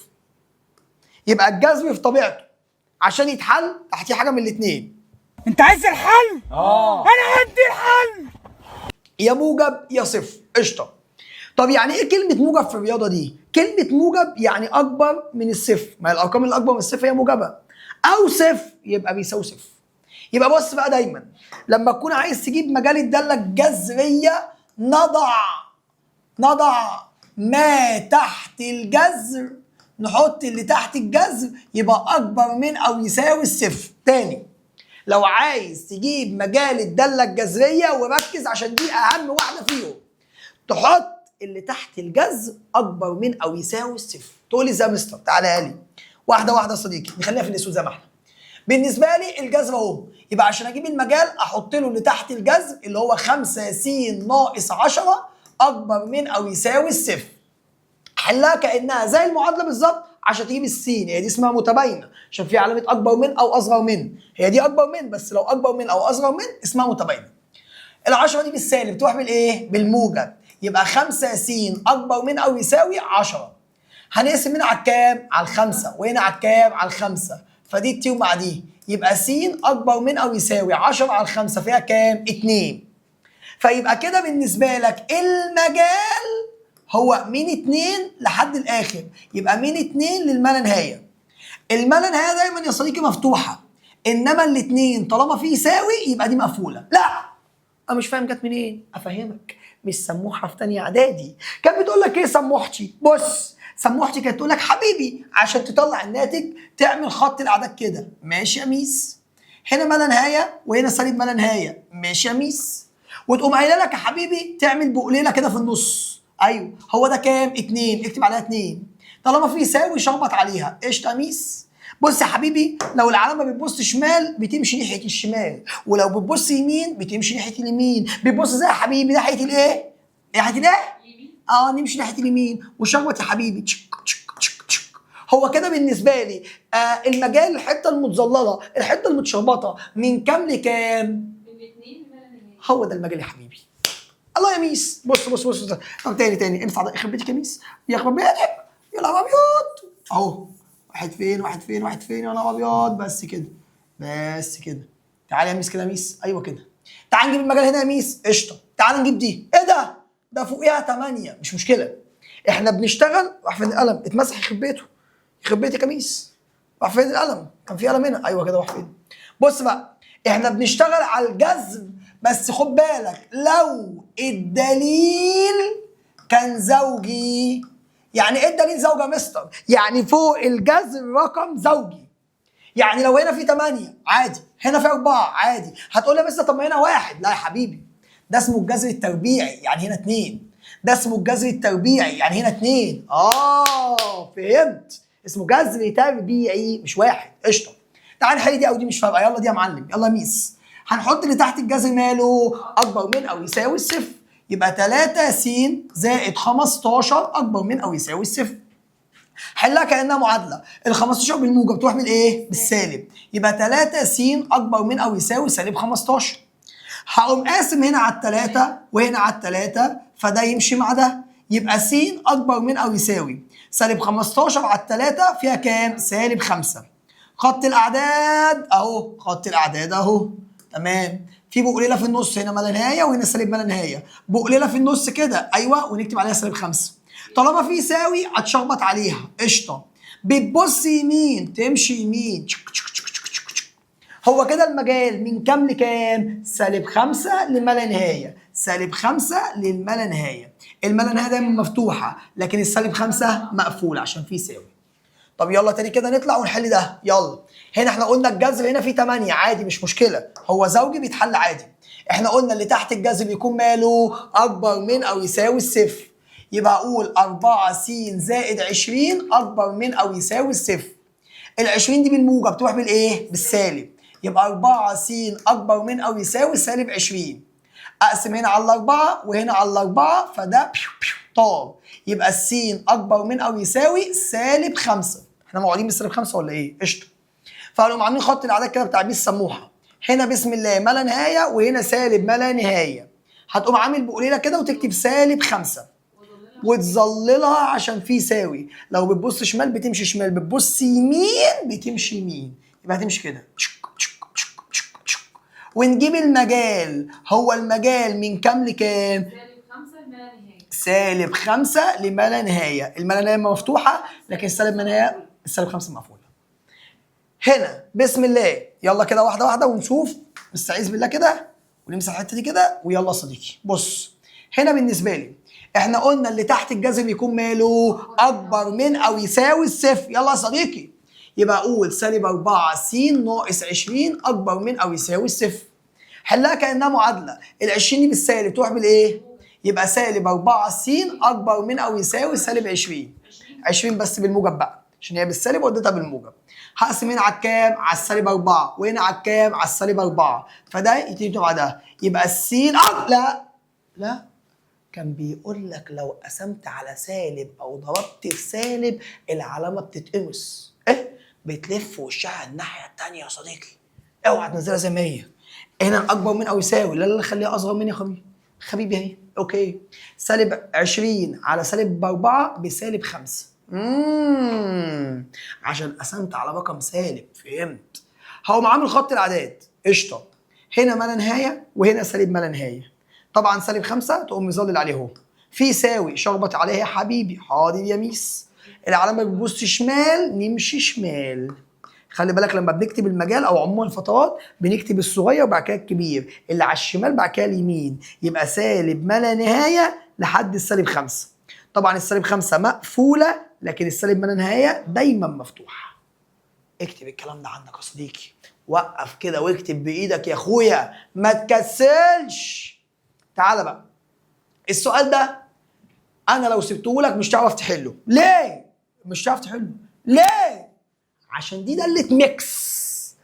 Speaker 1: يبقى الجذر في طبيعته عشان يتحل تحتيه حاجه من الاثنين.
Speaker 8: انت عايز الحل؟ انا هدي الحل.
Speaker 1: يا موجب يا صفر. قشطه. طب يعني ايه كلمه موجب في الرياضه دي؟ كلمه موجب يعني اكبر من الصفر، ما هي الارقام اللي اكبر من الصفر هي موجبه، او صفر يبقى بيساوي صفر. يبقى بص بقى، دايما لما تكون عايز تجيب مجال الداله الجذريه نضع ما تحت الجذر، نحط اللي تحت الجذر يبقى اكبر من او يساوي الصفر. تاني، لو عايز تجيب مجال الداله الجذريه وركز عشان دي اهم واحده فيهم، تحط اللي تحت الجذر اكبر من او يساوي الصفر. تقول لي ازاي يا مستر؟ تعالى لي واحده واحده يا صديقي، نخليها في الاسود زي ما احنا. بالنسبه لي الجذر اهو، يبقى عشان اجيب المجال احط له اللي تحت الجذر اللي هو 5 س ناقص 10 اكبر من او يساوي الصفر. حلها كانها زي المعادله بالظبط عشان تجيب السين. هي دي اسمها متباينه عشان في علامه اكبر من او اصغر من. هي دي اكبر من، بس لو اكبر من او اصغر من اسمها متباينه. ال10 دي بالسالب تروح بالايه؟ بالموجب. يبقى 5 س اكبر من او يساوي 10. هنقسم هنا على الكام؟ على الخمسه، وهنا على الكام؟ على الخمسه. فدي تيجي مع دي، يبقى س اكبر من او يساوي 10 على الخمسه فيها كام؟ 2. فيبقى كده بالنسبه لك المجال هو من 2 لحد الاخر، يبقى من 2 للما لا نهايه. الما لا نهايه دايما يا صديقي مفتوحه، انما الاثنين طالما فيه يساوي يبقى دي مقفوله. لا انا مش فاهم جت منين، افهمك. مش سموحه في ثانيه اعدادي كانت بتقول لك ايه سموحتي؟ بص سموحتي كانت تقول لك حبيبي عشان تطلع الناتج تعمل خط الاعداد كده. ماشي يا ميس. هنا ما لا نهايه وهنا سالب ما لا نهايه. ماشي يا ميس. وتقوم قايله لك يا حبيبي تعمل بقليله كده في النص. ايوه هو ده كام؟ 2. اكتب عليها 2. طالما في يساوي شخبط عليها. قشطه يا ميس. بص يا حبيبي، لو العلامه بتبص شمال بتمشي ناحيه الشمال، ولو بتبص يمين بتمشي ناحيه اليمين. بتبص ازاي يا حبيبي؟ ناحيه الايه؟ ناحيه الايه؟ نمشي ناحيه اليمين وشخبط يا حبيبي. تشك تشك تشك تشك. هو كده بالنسبه لي المجال الحته المتظلله، الحته المتشخبطه من كام لكام؟
Speaker 7: من 2 لما لا نهايه.
Speaker 1: هو ده المجال يا حبيبي. الله يا ميس. بص بص بص. طب تاني امسح ده يخرب بيتك يا ميس. يخرب بيتك يا نهار ابيض. اهو واحد فين واحد فين واحد فين يا نهار ابيض. بس كده بس كده. تعالى يا ميس كده يا ميس. ايوه كده. تعال نجيب المجال هنا يا ميس. قشطه. تعال نجيب دي. ايه ده فوقيها 8. مش مشكله، احنا بنشتغل. راح فين القلم؟ اتمسح يخرب بيته. يخرب بيتك يا ميس. راح فين القلم؟ كان في قلم هنا. ايوه كده. راح فين؟ بص بقى، احنا بنشتغل على الجذر، بس خد بالك لو الدليل كان زوجي. يعني ايه الدليل زوجي يا مستر؟ يعني فوق الجذر رقم زوجي. يعني لو هنا في 8 عادي، هنا في 4 عادي. هتقول لي يا مستر طب ما هنا 1. لا يا حبيبي، ده اسمه الجذر التربيعي، يعني هنا 2. ده اسمه الجذر التربيعي، يعني هنا 2. فهمت. اسمه جذر تربيعي مش 1. قشطه. تعال نحل دي او دي مش فارقه. يلا دي يا معلم. يلا يا ميس. هنحط اللي تحت الجذر ماله اكبر من او يساوي الصفر. يبقى 3 س زائد 15 اكبر من او يساوي الصفر. حلها كانها معادله. ال 15 بالموجب تروح بالايه؟ بالسالب. يبقى 3 س اكبر من او يساوي سالب 15. هقوم قاسم هنا على الثلاثة وهنا على الثلاثة، فده يمشي مع ده. يبقى س اكبر من او يساوي سالب 15 على الثلاثة فيها كام؟ سالب 5. خط الاعداد اهو. خط الاعداد اهو. تمام. في بقليله في النص هنا ما لا نهايه وهنا سالب ما لا نهايه. بقليله في النص كده. ايوه. ونكتب عليها سالب 5. طالما في يساوي هتشخبط عليها. قشطه. بتبص يمين تمشي يمين. هو كده المجال من كام لكام؟ سالب 5 لما لا نهايه. سالب 5 للما لا نهايه. الما لا نهايه دايما مفتوحه، لكن السالب 5 مقفوله عشان في يساوي. طب يلا تاني كده نطلع ونحل ده. يلا. هنا احنا قلنا الجذر هنا فيه 8 عادي مش مشكله، هو زوجي بيتحل عادي. احنا قلنا اللي تحت الجذر بيكون ماله اكبر من او يساوي الصفر. يبقى اقول 4 س زائد 20 اكبر من او يساوي الصفر. ال 20 دي بالموجب تروح بالايه؟ بالسالب. يبقى 4 س اكبر من او يساوي سالب 20. اقسم هنا على الاربعه وهنا على الاربعه، فده طار. يبقى السين اكبر من او يساوي سالب 5. احنا موعودين بالسالب 5 ولا ايه؟ قشطه. فقالوا عاملين خط الاعداد كده بتاع بيس سموحه. هنا بسم الله ما لا نهايه وهنا سالب ما لا نهايه. هتقوم عامل بقليله كده وتكتب سالب 5 وتظللها عشان في يساوي. لو بتبص شمال بتمشي شمال، بتبص يمين بتمشي يمين. يبقى هتمشي كده. ونجيب المجال. هو المجال من كام لكام؟ سالب 5 لما لا نهايه. الما لا نهايه مفتوحه، لكن السالب ما نهايه السالب 5 مقفوله. هنا بسم الله. يلا كده واحده واحده ونشوف. نستعيذ بالله كده ونمسح الحته دي كده. ويلا يا صديقي بص. هنا بالنسبه لي احنا قلنا اللي تحت الجذر بيكون ماله اكبر من او يساوي الصفر. يلا يا صديقي. يبقى اقول سالب 4 س ناقص 20 اكبر من او يساوي الصفر. حلها كانها معادله. ال 20 دي بالسالب تروح بالايه؟ يبقى سالب 4 س اكبر من او يساوي سالب 20. 20 بس بالموجب بقى عشان هي بالسالب واديتها بالموجب. هقسم هنا على الكام؟ على السالب 4 وهنا على الكام؟ على السالب 4. فده يتيجي مع ده. يبقى السين لا كان بيقول لك لو قسمت على سالب او ضربت في سالب العلامه بتتقمص. ايه؟ بتلف وشها الناحيه الثانيه يا صديقي. اوعى تنزلها زي ما هي. هنا اكبر من او يساوي. لا خليها اصغر من يا حبيبي. حبيبي اهي. اوكي. سالب 20 على سالب 4 بسالب 5. عشان قسمت على رقم سالب. فهمت. هقوم عامل خط الاعداد. قشطه. هنا ما لا نهايه وهنا سالب ما لا نهايه. طبعا سالب 5 تقوم مظلل عليه اهو. في يساوي شخبط عليه يا حبيبي. حاضر يا ميس. العلامه بتبص شمال نمشي شمال. خلي بالك لما بنكتب المجال او عموما الفترات بنكتب الصغير وبعد كده الكبير. اللي على الشمال بعد كده اليمين. يبقى سالب ما لا نهايه لحد السالب 5. طبعا السالب 5 مقفوله، لكن السالب ما لا نهايه دايما مفتوحه. اكتب الكلام ده عندك يا صديقي. وقف كده واكتب بايدك يا اخويا، ما تكسلش. تعالى بقى. السؤال ده انا لو سبته لك مش هتعرف تحله. ليه؟ مش هتعرف تحله. ليه؟ عشان دي دالة ميكس.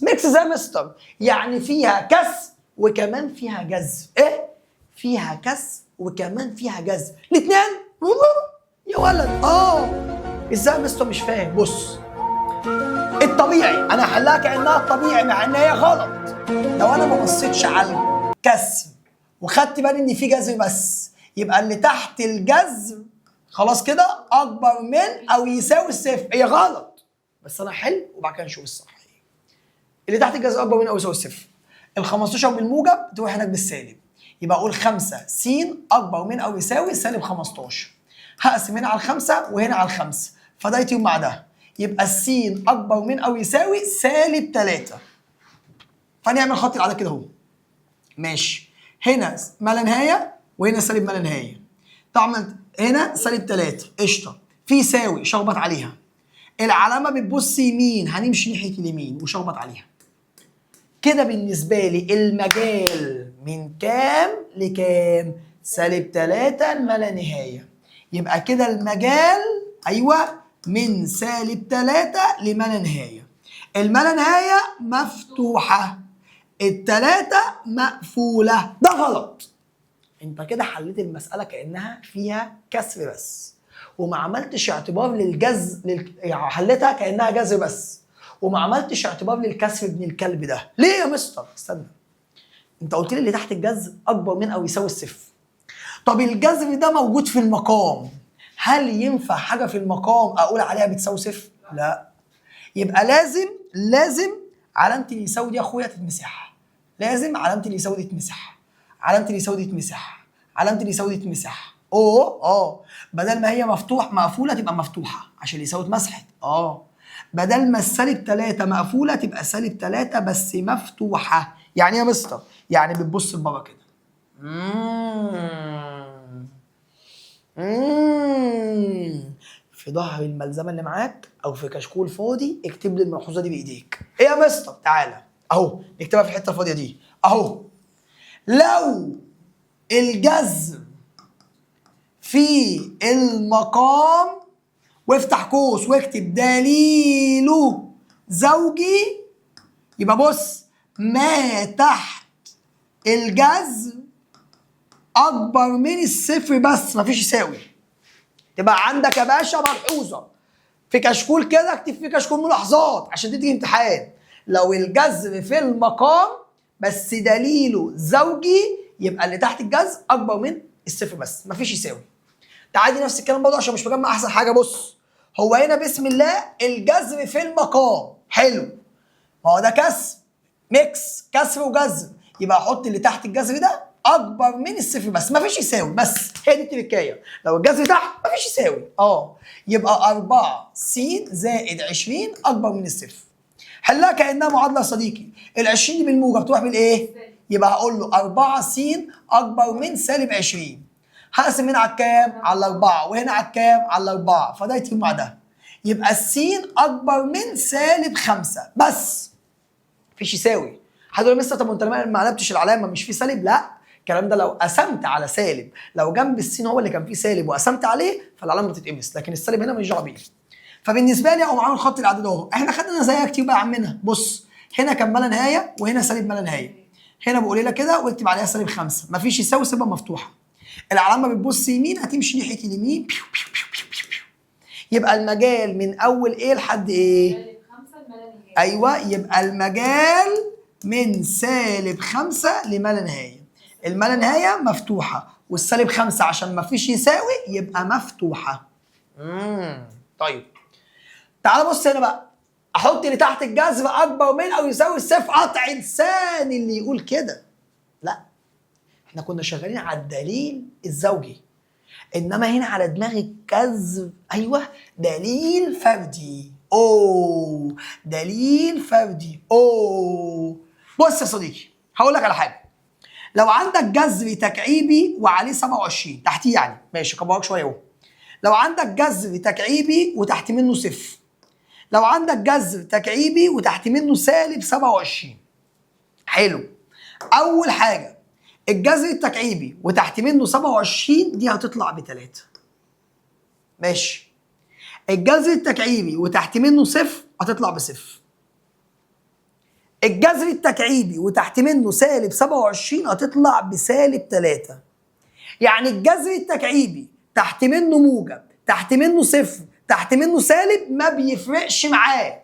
Speaker 1: ميكس زي مستر. يعني فيها كسر وكمان فيها جذر. ايه؟ فيها كسر وكمان فيها جذر. الاثنين يا ولد. ازاي يا مستر؟ مش فاهم. بص. الطبيعي انا هحلها كانها الطبيعي مع ان هي غلط. لو انا ما بصيتش على الكسر وخدت بالي ان في جذر بس، يبقى اللي تحت الجذر خلاص كده اكبر من او يساوي الصفر. هي غلط بس انا حل وبعد كده نشوف الصح ايه. اللي تحت الجذر اكبر من او يساوي الصفر. ال 15 بالموجب تروح هناك بالسالب، يبقى اقول 5 س اكبر من او يساوي سالب 15. هقسم هنا على 5 وهنا على 5، فده يتم مع ده، يبقى السين اكبر من او يساوي سالب 3. فنعمل خط العدد كده اهو. ماشي، هنا ما لا نهايه وهنا سالب ما لا نهايه. طبعا هنا سالب 3 قشطه، في يساوي شخبط عليها. العلامه بتبص يمين هنمشي ناحيه اليمين وشخبط عليها. كده بالنسبه لي المجال من كام لكام؟ سالب 3 لما لا نهايه. يبقى كده المجال ايوه من سالب 3 لما لا نهايه. الما لا نهايه مفتوحه، التلاتة مقفولة. ده غلط. انت كده حليت المسألة كأنها فيها كسر بس وما عملتش اعتبار للجذر يعني حليتها كأنها جذر بس وما عملتش اعتبار للكسر ابن الكلب ده. ليه يا مستر؟ استنى، انت قلت لي اللي تحت الجذر اكبر من او يساوي الصفر. طب الجذر ده موجود في المقام، هل ينفع حاجة في المقام اقول عليها بتساوي صفر؟ لا. يبقى لازم علامة اللي يساوي دي يا اخويا تتمسح. لازم علامة اللي يساوي دي تتمسح، علامة اللي يساوي دي تتمسح، علامة اللي يساوي دي تتمسح. بدل ما هي مقفولة تبقى مفتوحة عشان اللي يساوي اتمسحت. بدل ما السالب 3 مقفولة تبقى سالب 3 بس مفتوحة. يعني ايه يا مستر؟ يعني بتبص لبره كده. في ظهر الملزمة اللي معاك او في كشكول فاضي اكتب لي الملحوظة دي بايديك. ايه يا مستر؟ تعالى اهو نكتبها في الحتة الفاضية دي اهو. لو الجذر في المقام وافتح قوس واكتب دليله زوجي، يبقى بص ما تحت الجذر اكبر من الصفر بس مفيش يساوي. تبقى عندك يا باشا ملحوظه في كشكول كده، اكتب في كشكول ملاحظات عشان تيجي امتحان. لو الجذر في المقام بس دليله زوجي يبقى اللي تحت الجذر اكبر من الصفر بس مفيش يساوي. تعالي نفس الكلام برضه عشان مش مجمع احسن حاجه. بص هو هنا بسم الله الجذر في المقام حلو، ما هو ده كسر ميكس كسر وجذر، يبقى احط اللي تحت الجذر ده اكبر من الصفر بس مفيش يساوي. بس هي دي التركايه، لو الجذر تحت مفيش يساوي يبقى 4 س زائد 20 اكبر من الصفر. حلها كانها معادله يا صديقي. ال 20 دي بالموجب تروح بالايه؟ يبقى هقول له 4 س اكبر من سالب 20. هقسم هنا على الكام؟ على 4 وهنا على الكام؟ على 4، فده يتم مع ده. يبقى السين اكبر من سالب 5 بس مفيش يساوي. حد يقول لسه طب وانت ما قلبتش العلامه مش في سالب؟ لا، الكلام ده لو قسمت على سالب، لو جنب السين هو اللي كان فيه سالب وقسمت عليه فالعلامه بتتقمص، لكن السالب هنا ماليش دعوه بيه. فبالنسبه لي اقوم عامل خط الاعداد اهو. احنا خدنا زيها كتير بقى يا عمنا. بص هنا كان ما لا نهايه وهنا سالب ما لا نهايه. هنا بقول لك كده واكتب عليها سالب 5 مفيش يساوي سيبها مفتوحه. العلامه بتبص يمين هتمشي ناحيه اليمين بيو بيو بيو بيو بيو. يبقى المجال من اول ايه لحد ايه؟
Speaker 7: سالب 5 لما لا نهايه.
Speaker 1: ايوه، يبقى المجال من سالب 5 لما لا نهايه. الما لا نهايه مفتوحه والسالب 5 عشان ما فيش يساوي يبقى مفتوحه. طيب تعال بص هنا بقى، احط اللي تحت الجذر اكبر من او يساوي الصفر. قطع لسان اللي يقول كده. لا، احنا كنا شغالين على الدليل الزوجي، انما هنا على دماغ الجذر. ايوه دليل فردي. دليل فردي. بص يا صديقي هقول لك على حاجه. لو عندك جذر تكعيبي وعليه 27 تحتيه يعني ماشي كبرك شويه اهو. لو عندك جذر تكعيبي وتحت منه صفر، لو عندك جذر تكعيبي وتحت منه سالب 27. حلو، اول حاجه الجذر التكعيبي وتحت منه 27 دي هتطلع ب3. ماشي. الجذر التكعيبي وتحت منه صفر هتطلع بصفر. الجذر التكعيبي وتحت منه سالب 27 هتطلع بسالب 3. يعني الجذر التكعيبي تحت منه موجب، تحت منه صفر، تحت منه سالب ما بيفرقش معاه.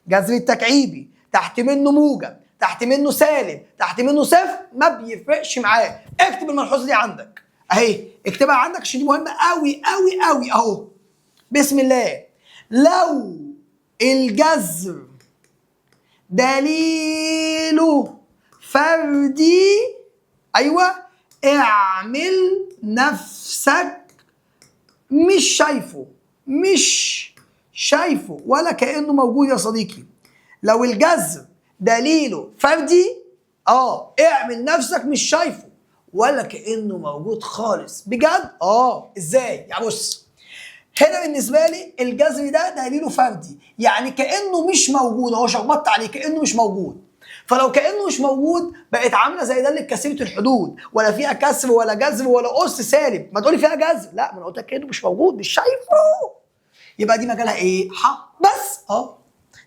Speaker 1: جذر التكعيبي تحت منه موجب، تحت منه سالب، تحت منه صفر ما بيفرقش معاه. اكتب الملحوظه دي عندك اهي. اكتبها عندك عشان دي مهمه قوي قوي قوي اهو. بسم الله. لو الجذر دليله فردي، ايوه، اعمل نفسك مش شايفه ولا كأنه موجود يا صديقي. لو الجذر دليله فردي اعمل نفسك مش شايفه ولا كأنه موجود خالص. بجد؟ ازاي؟ يعني بص، هنا بالنسبه لي الجذر ده دليله فردي، يعني كأنه مش موجود، هو شخبطت عليه كأنه مش موجود. فلو كأنه مش موجود بقت عامله زي داله كثيره الحدود، ولا فيها كسر ولا جذر ولا قص سالب. ما تقولي فيها جذر، لا، ما انا قلت لك كأنه مش موجود، مش شايفه. يبقى دي مجالها ايه؟ بس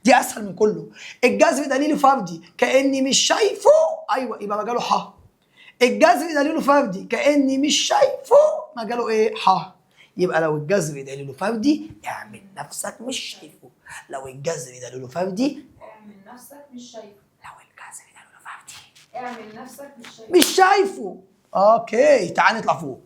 Speaker 1: دي اسهل من كله. الجذر دليله فردي كأني مش شايفه، ايوه، يبقى مجاله الجذر دليله فردي كأني مش شايفه، مجاله ايه؟ يبقى لو الجذر دليله فردي اعمل نفسك مش شايفه. لو الجذر دليله فردي
Speaker 7: اعمل نفسك مش شايفه.
Speaker 1: لو الجذر دليله فردي
Speaker 7: اعمل نفسك
Speaker 1: مش شايفه. اوكي، تعال نطلع فوق.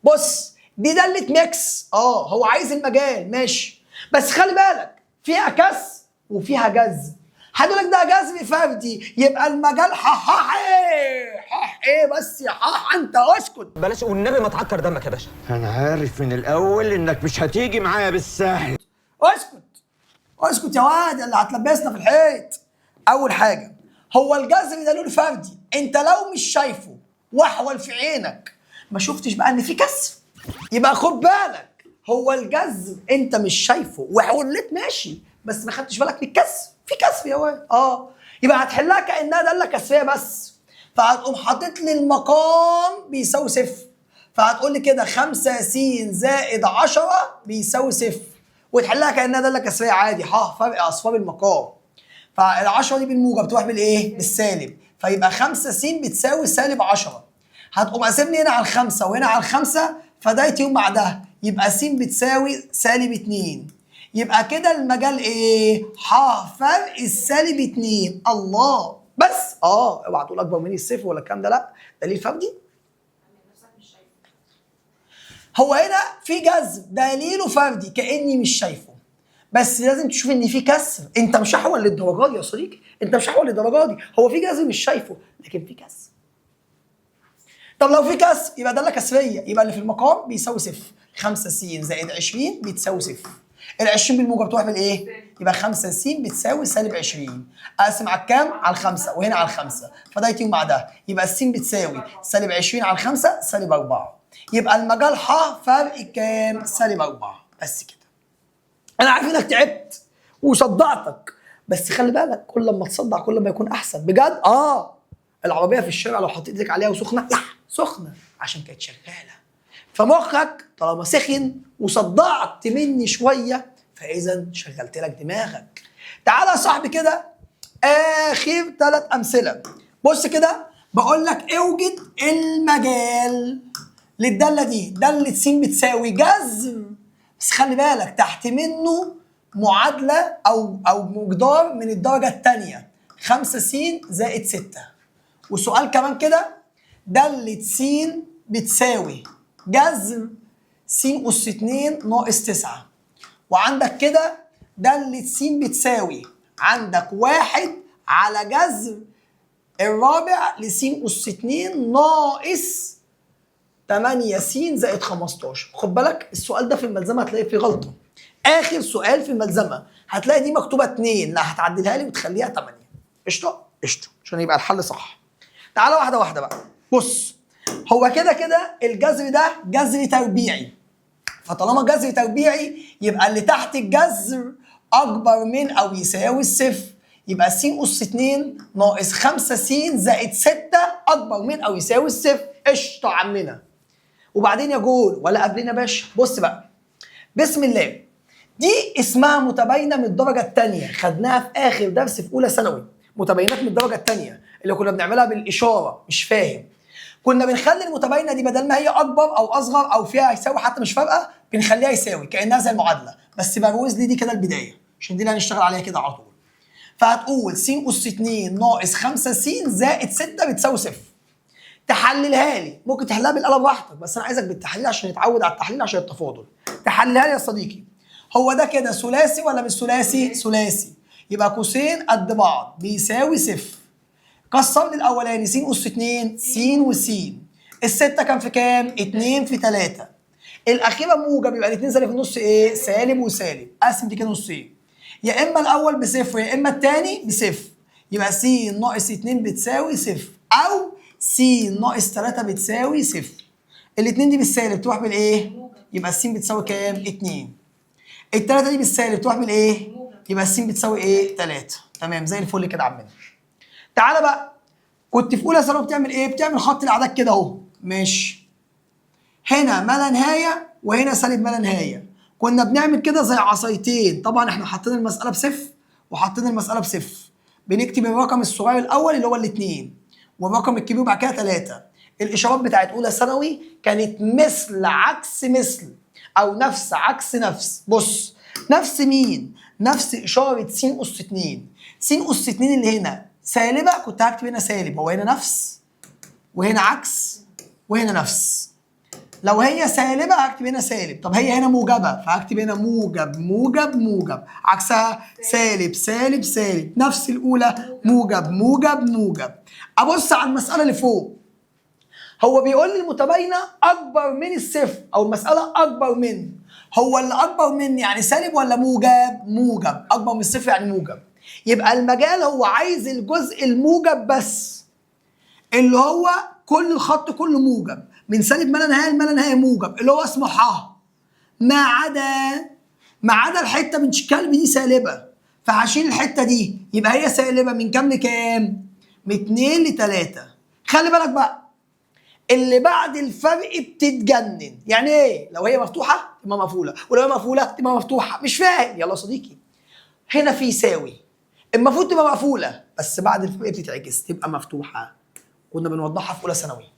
Speaker 1: بص، دي دالة ميكس. هو عايز المجال ماشي، بس خلي بالك فيها كسر وفيها جذر. هقول لك ده جذر فردي، يبقى المجال ايه بس يا انت اسكت.
Speaker 5: بلاش والنبي ما تعكر دمك يا باشا.
Speaker 2: انا عارف من الاول انك مش هتيجي معايا بالساهل.
Speaker 1: اسكت يا واد اللي هتلبسنا في الحيط. اول حاجه، هو الجذر دليل فردي، انت لو مش شايفه واحول في عينك ما شفتش بقى ان في كسر، يبقى خد بالك. هو الجذر انت مش شايفه وحولت ماشي، بس ما خدتش بالك من الكسر. في كسر يا واد. يبقى هتحلها كانها داله كسريه بس، فهتقوم حاطط لي المقام بيساوي صفر، فهتقول لي كده 5 س زائد 10 بيساوي صفر، وتحلها كانها داله كسريه عادي. فرق اصفار المقام، فال10 دي بالموجب تروح بالايه؟ بالسالب، فيبقى 5 س بتساوي سالب 10. هتقوم قاسمني هنا على ال5 وهنا على ال5، فده يتيهم مع ده، يبقى س بتساوي سالب 2. يبقى كده المجال ايه؟ فرق السالب 2. الله. بس اوعى تقول اكبر من الصفر ولا الكلام ده، لا، دليل فردي. هو هنا في جذر دليله فردي كاني مش شايفه، بس لازم تشوف ان في كسر. انت مش هحول للدرجات دي يا صديقي، انت مش هحول للدرجات دي. هو في جذر مش شايفه لكن في كسر. طب لو في كسر يبقى داله كسريه، يبقى اللي في المقام بيساوي صفر. 5 س زائد 20 بتساوي صفر. ال20 بالموجب تروح بالايه؟ يبقى 5 س بتساوي سالب 20. اقسم على الكام؟ على الخمسه، وهنا على الخمسه، فده يتيجي مع ده، يبقى الس بتساوي سالب 20 على الخمسه سالب 4. يبقى المجال فرق كام؟ سالب 4. بس كده. انا عارف انك تعبت وصدعتك، بس خلي بالك كل ما تصدع كل ما يكون احسن. بجد العربيه في الشارع لو حطيت ايدك عليها وسخنه سخنه عشان كانت شغاله، فمخك طالما سخن وصدعت مني شويه فاذا شغلت لك دماغك. تعالى يا صاحبي كده اخر 3 امثله. بص كده، بقول لك اوجد المجال للداله دي. داله س بتساوي جذر، بس خلي بالك تحت منه معادله او مقدار من الدرجه الثانيه، 5 س زائد 6. وسؤال كمان كده، داله س بتساوي جذر س أس 2 ناقص 9. وعندك كده دالة س بتساوي عندك 1 على جذر الرابع لس أس 2 ناقص 8 س زائد 15. خد بالك السؤال ده في الملزمة هتلاقي فيه غلطة. آخر سؤال في الملزمة هتلاقي دي مكتوبة 2، لا هتعدلها لي وتخليها 8. قشطة؟ قشطة، عشان يبقى الحل صح. تعالى واحدة واحدة بقى. بص، هو كده الجذر ده جذر تربيعي، فطالما جذر تربيعي يبقى اللي تحت الجذر اكبر من او يساوي الصفر، يبقى س أس 2 ناقص 5 س زائد 6 اكبر من او يساوي الصفر. قشطه عمنا. وبعدين يا جول ولا قبلنا باشا. بص بقى، بسم الله، دي اسمها متباينه من الدرجه الثانيه، خدناها في اخر درس في اولى ثانوي. متباينات من الدرجه الثانيه اللي كنا بنعملها بالاشاره. مش فاهم؟ كنا بنخلي المتباينه دي بدل ما هي اكبر او اصغر او فيها يساوي حتى مش فارقه، بنخليها يساوي كانها زي المعادله، بس بروز لي دي كده البدايه عشان دي اللي هنشتغل عليها كده على طول. فهتقول س أس 2 ناقص 5 س زائد 6 بتساوي صفر. تحللها لي، ممكن تحلها بالقلم براحتك بس انا عايزك بالتحليل عشان نتعود على التحليل عشان التفاضل. تحللها لي يا صديقي. هو ده كده ثلاثي ولا مش ثلاثي؟ ثلاثي. يبقى قوسين قد بعض بيساوي صفر. كسر لي الاولاني س اس 2 س وس. الستة كان في كام؟ 2 في 3. الاخيره موجب يبقى الاثنين سالب في النص ايه؟ سالب وسالب. اقسم دي كده نصين. يا اما الاول بصفر يا اما الثاني بصفر. يبقى س ناقص 2 بتساوي صفر او س ناقص 3 بتساوي صفر. الاثنين دي بالسالب تروح بالايه؟ يبقى الس بتساوي كام؟ 2. الثلاثه دي بالسالب تروح بالايه؟ يبقى الس بتساوي ايه؟ 3. تمام زي الفل كده يا عمنا. تعالى بقى، كنت في اولى ثانوي بتعمل ايه؟ بتعمل خط الاعداد كده اهو. ماشي. هنا ما لا نهايه وهنا سالب ما لا نهايه. كنا بنعمل كده زي عصايتين، طبعا احنا حاطين المساله بصفر وحاطين المساله بصفر. بنكتب الرقم الصغير الاول اللي هو الاثنين والرقم الكبير بعد كده 3. الاشارات بتاعت اولى ثانوي كانت مثل عكس مثل او نفس عكس نفس. بص، نفس مين؟ نفس اشاره س اس 2. س اس 2 اللي هنا سالبه كنت هكتب هنا سالب، هو هنا نفس وهنا عكس وهنا نفس. لو هي سالبه هكتب هنا سالب، طب هي هنا موجبه فهكتب هنا موجب موجب موجب، عكسها سالب سالب سالب. نفس الاولى موجب موجب موجب. ابص على المساله اللي فوق، هو بيقول لي المتباينه اكبر من الصفر او المساله اكبر من، هو اللي اكبر من يعني سالب ولا موجب؟ موجب. اكبر من الصفر يعني موجب. يبقى المجال هو عايز الجزء الموجب بس، اللي هو كل الخط كله موجب من سالب ما لا نهايه لما لا نهايه موجب، اللي هو اسمه ح. ما عدا الحته من كلب دي سالبه، فهشيل الحته دي يبقى هي سالبه من كام لكام؟ من 2 ل 3. خلي بالك بقى، اللي بعد الفرق بتتجنن. يعني ايه؟ لو هي مفتوحه تبقى مقفوله، ولو هي مقفوله تبقى مفتوحه. مش فاهم؟ يلا يا صديقي، هنا في يساوي المفروض تبقى مقفوله بس بعد الفرق بتتعكس تبقى مفتوحه. كنا بنوضحها في اولى ثانوي.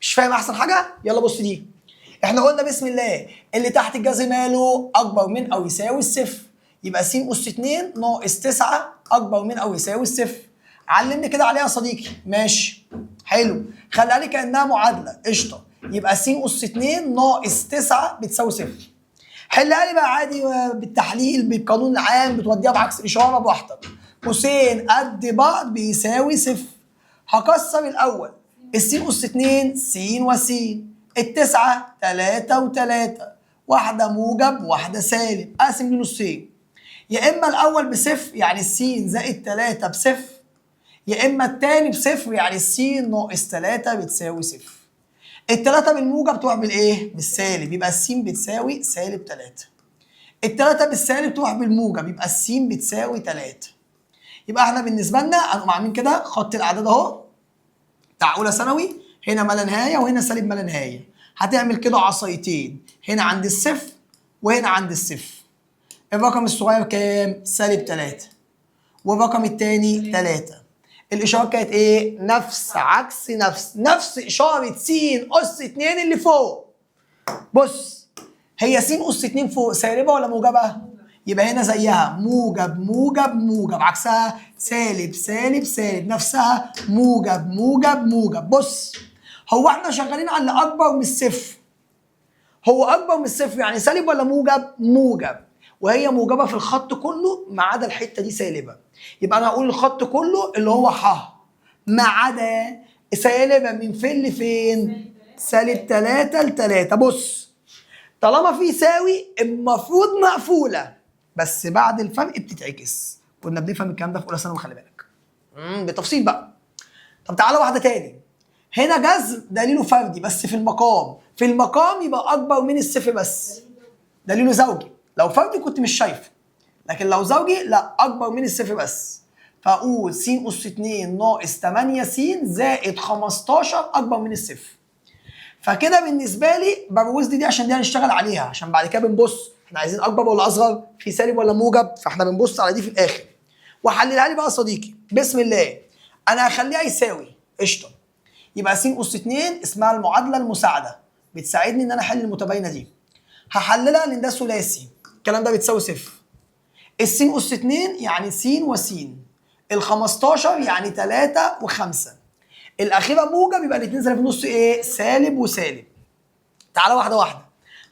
Speaker 1: مش فاهم احسن حاجه؟ يلا بص دي. احنا قلنا بسم الله اللي تحت الجذر ماله اكبر من او يساوي الصفر، يبقى س اس 2 ناقص 9 اكبر من او يساوي الصفر. علمني كده عليها يا صديقي. ماشي حلو، خليها لي كانها معادله. قشطه. يبقى س اس 2 ناقص 9 بتساوي صفر. حلها لي بقى عادي بالتحليل بالقانون العام، بتوديها بعكس الاشاره براحتك. قوسين قد بعض بيساوي صفر. هكسر الاول، الس اس 2 س وس، التسعه 3 و3، واحده موجب واحده سالب. اقسم دي نصين، يا اما الاول بصفر يعني الس زائد 3 بصفر، يا اما الثاني بصفر يعني الس ناقص 3 بتساوي صفر. الثلاثه بالموجب تروح بالايه؟ بالسالب، يبقى الس بتساوي سالب 3. الثلاثه بالسالب تروح بالموجب يبقى الس بتساوي 3. يبقى احنا بالنسبه لنا هنقوم عاملين كده خط الاعداد اهو بتاع اولى ثانوي، هنا ما لا نهايه وهنا سالب ما لا نهايه. هتعمل كده عصايتين، هنا عند الصفر وهنا عند الصفر. الرقم الصغير كام؟ سالب 3. والرقم الثاني 3. الاشاره كانت ايه؟ نفس عكس نفس اشاره س اس 2 اللي فوق. بص، هي س اس 2 فوق سالبه ولا موجبه؟ يبقى هنا زيها موجب موجب موجب، عكسها سالب سالب سالب، نفسها موجب موجب موجب. بص، هو احنا شغالين على اللي اكبر من الصفر. هو اكبر من الصفر يعني سالب ولا موجب؟ موجب. وهي موجبه في الخط كله ما عدا الحته دي سالبه. يبقى انا هقول الخط كله اللي هو ح ما عدا سالبه من فين لفين؟ سالب 3 ل 3. بص، طالما في يساوي المفروض مقفوله بس بعد الفرق بتتعكس. كنا بنفهم الكلام ده في اولى ثانوي، خلي بالك. بالتفصيل بقى. طب تعالى واحده تاني. هنا جذر دليله فردي بس في المقام، في المقام يبقى اكبر من الصفر بس. دليله زوجي، لو فردي كنت مش شايفه، لكن لو زوجي لا اكبر من الصفر بس. فاقول س اس 2 ناقص 8 س زائد 15 اكبر من الصفر. فكده بالنسبه لي بروز دي عشان دي هنشتغل عليها، عشان بعد كده بنبص احنا عايزين اكبر ولا اصغر، في سالب ولا موجب، فاحنا بنبص على دي في الاخر. وحللها لي بقى يا صديقي بسم الله. انا هخليها يساوي. قشطه. يبقى س اس 2 اسمها المعادله المساعده، بتساعدني ان انا احل المتباينه دي. هحللها لان ده ثلاثي، الكلام ده بتساوي صفر. الس اس 2 يعني س وس، ال 15 يعني 3 و5. الاخيره موجب يبقى الاثنين سالب في النص ايه؟ سالب وسالب. تعالى واحده واحده.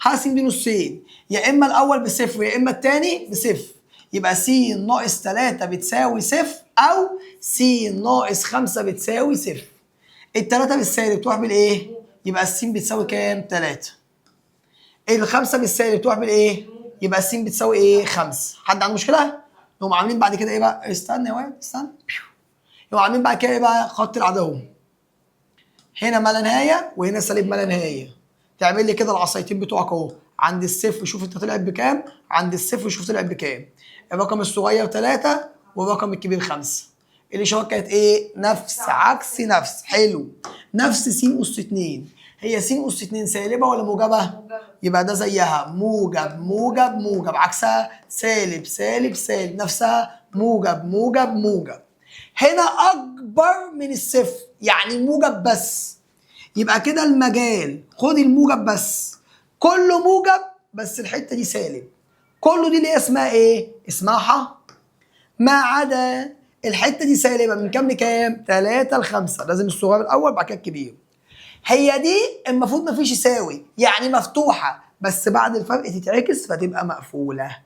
Speaker 1: هقسم دي نصين، يا اما الاول بصفر يا اما الثاني بصفر. يبقى س ناقص 3 بتساوي صفر، او س ناقص 5 بتساوي صفر. التلاتة بالسالب تروح بالايه؟ يبقى الس بتساوي كام؟ 3. الخمسة بالسالب تروح بالايه؟ يبقى الس بتساوي ايه؟ 5. حد عنده مشكلة؟ يقوموا عاملين بعد كده ايه بقى؟ استنى يا واد استنى. يقوموا عاملين بعد كده ايه بقى؟ خط العدو. هنا ما لا نهاية وهنا سالب ما لا نهاية. تعمل لي كده العصايتين بتوعك اهو، عند الصفر شوف انت طلعت بكام، عند الصفر شوف طلعت بكام. الرقم الصغير 3 والرقم الكبير 5. الاشارات كانت ايه؟ نفس عكس نفس. حلو. نفس س أس 2. هي س أس 2 سالبه ولا موجبه؟ يبقى ده زيها موجب موجب موجب، عكسها سالب سالب سالب، نفسها موجب موجب موجب. هنا اكبر من الصفر يعني موجب بس، يبقى كده المجال خد الموجب بس، كله موجب بس الحته دي سالب. كله دي اللي هي اسمها ايه؟ اسمها ح. ما عدا الحته دي سالبه من كام لكام؟ 3 ل5. لازم الصغير الاول بعد كده الكبير. هي دي المفروض مفيش يساوي، يعني مفتوحه بس بعد الفرق تتعكس فتبقى مقفوله.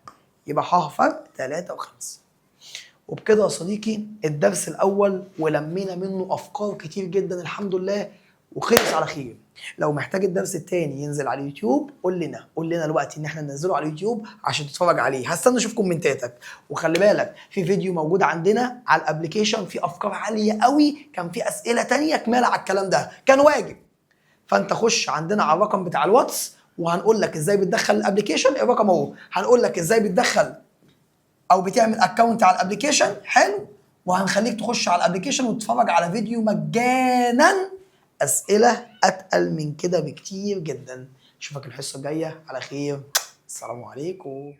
Speaker 1: يبقى ح فرق 3 و5. وبكده يا صديقي الدرس الاول ولمينا منه افكار كتير جدا الحمد لله وخلص على خير. لو محتاج الدرس التاني ينزل على اليوتيوب قول لنا الوقت ان احنا ننزله على اليوتيوب عشان تتفرج عليه. هستنى اشوف كومنتاتك. وخلي بالك في فيديو موجود عندنا على الابلكيشن في افكار عاليه قوي، كان في اسئله تانية كماله على الكلام ده، كان واجب. فانت خش عندنا على الرقم بتاع الواتس وهنقول لك ازاي بتدخل الابلكيشن. الرقم اهو، هنقول لك ازاي بتدخل او بتعمل اكونت على الابلكيشن. حلو. وهنخليك تخش على الابلكيشن وتتفرج على فيديو مجانا اسئله اتقل من كده بكتير جدا. اشوفك الحصه الجايه على خير. السلام عليكم.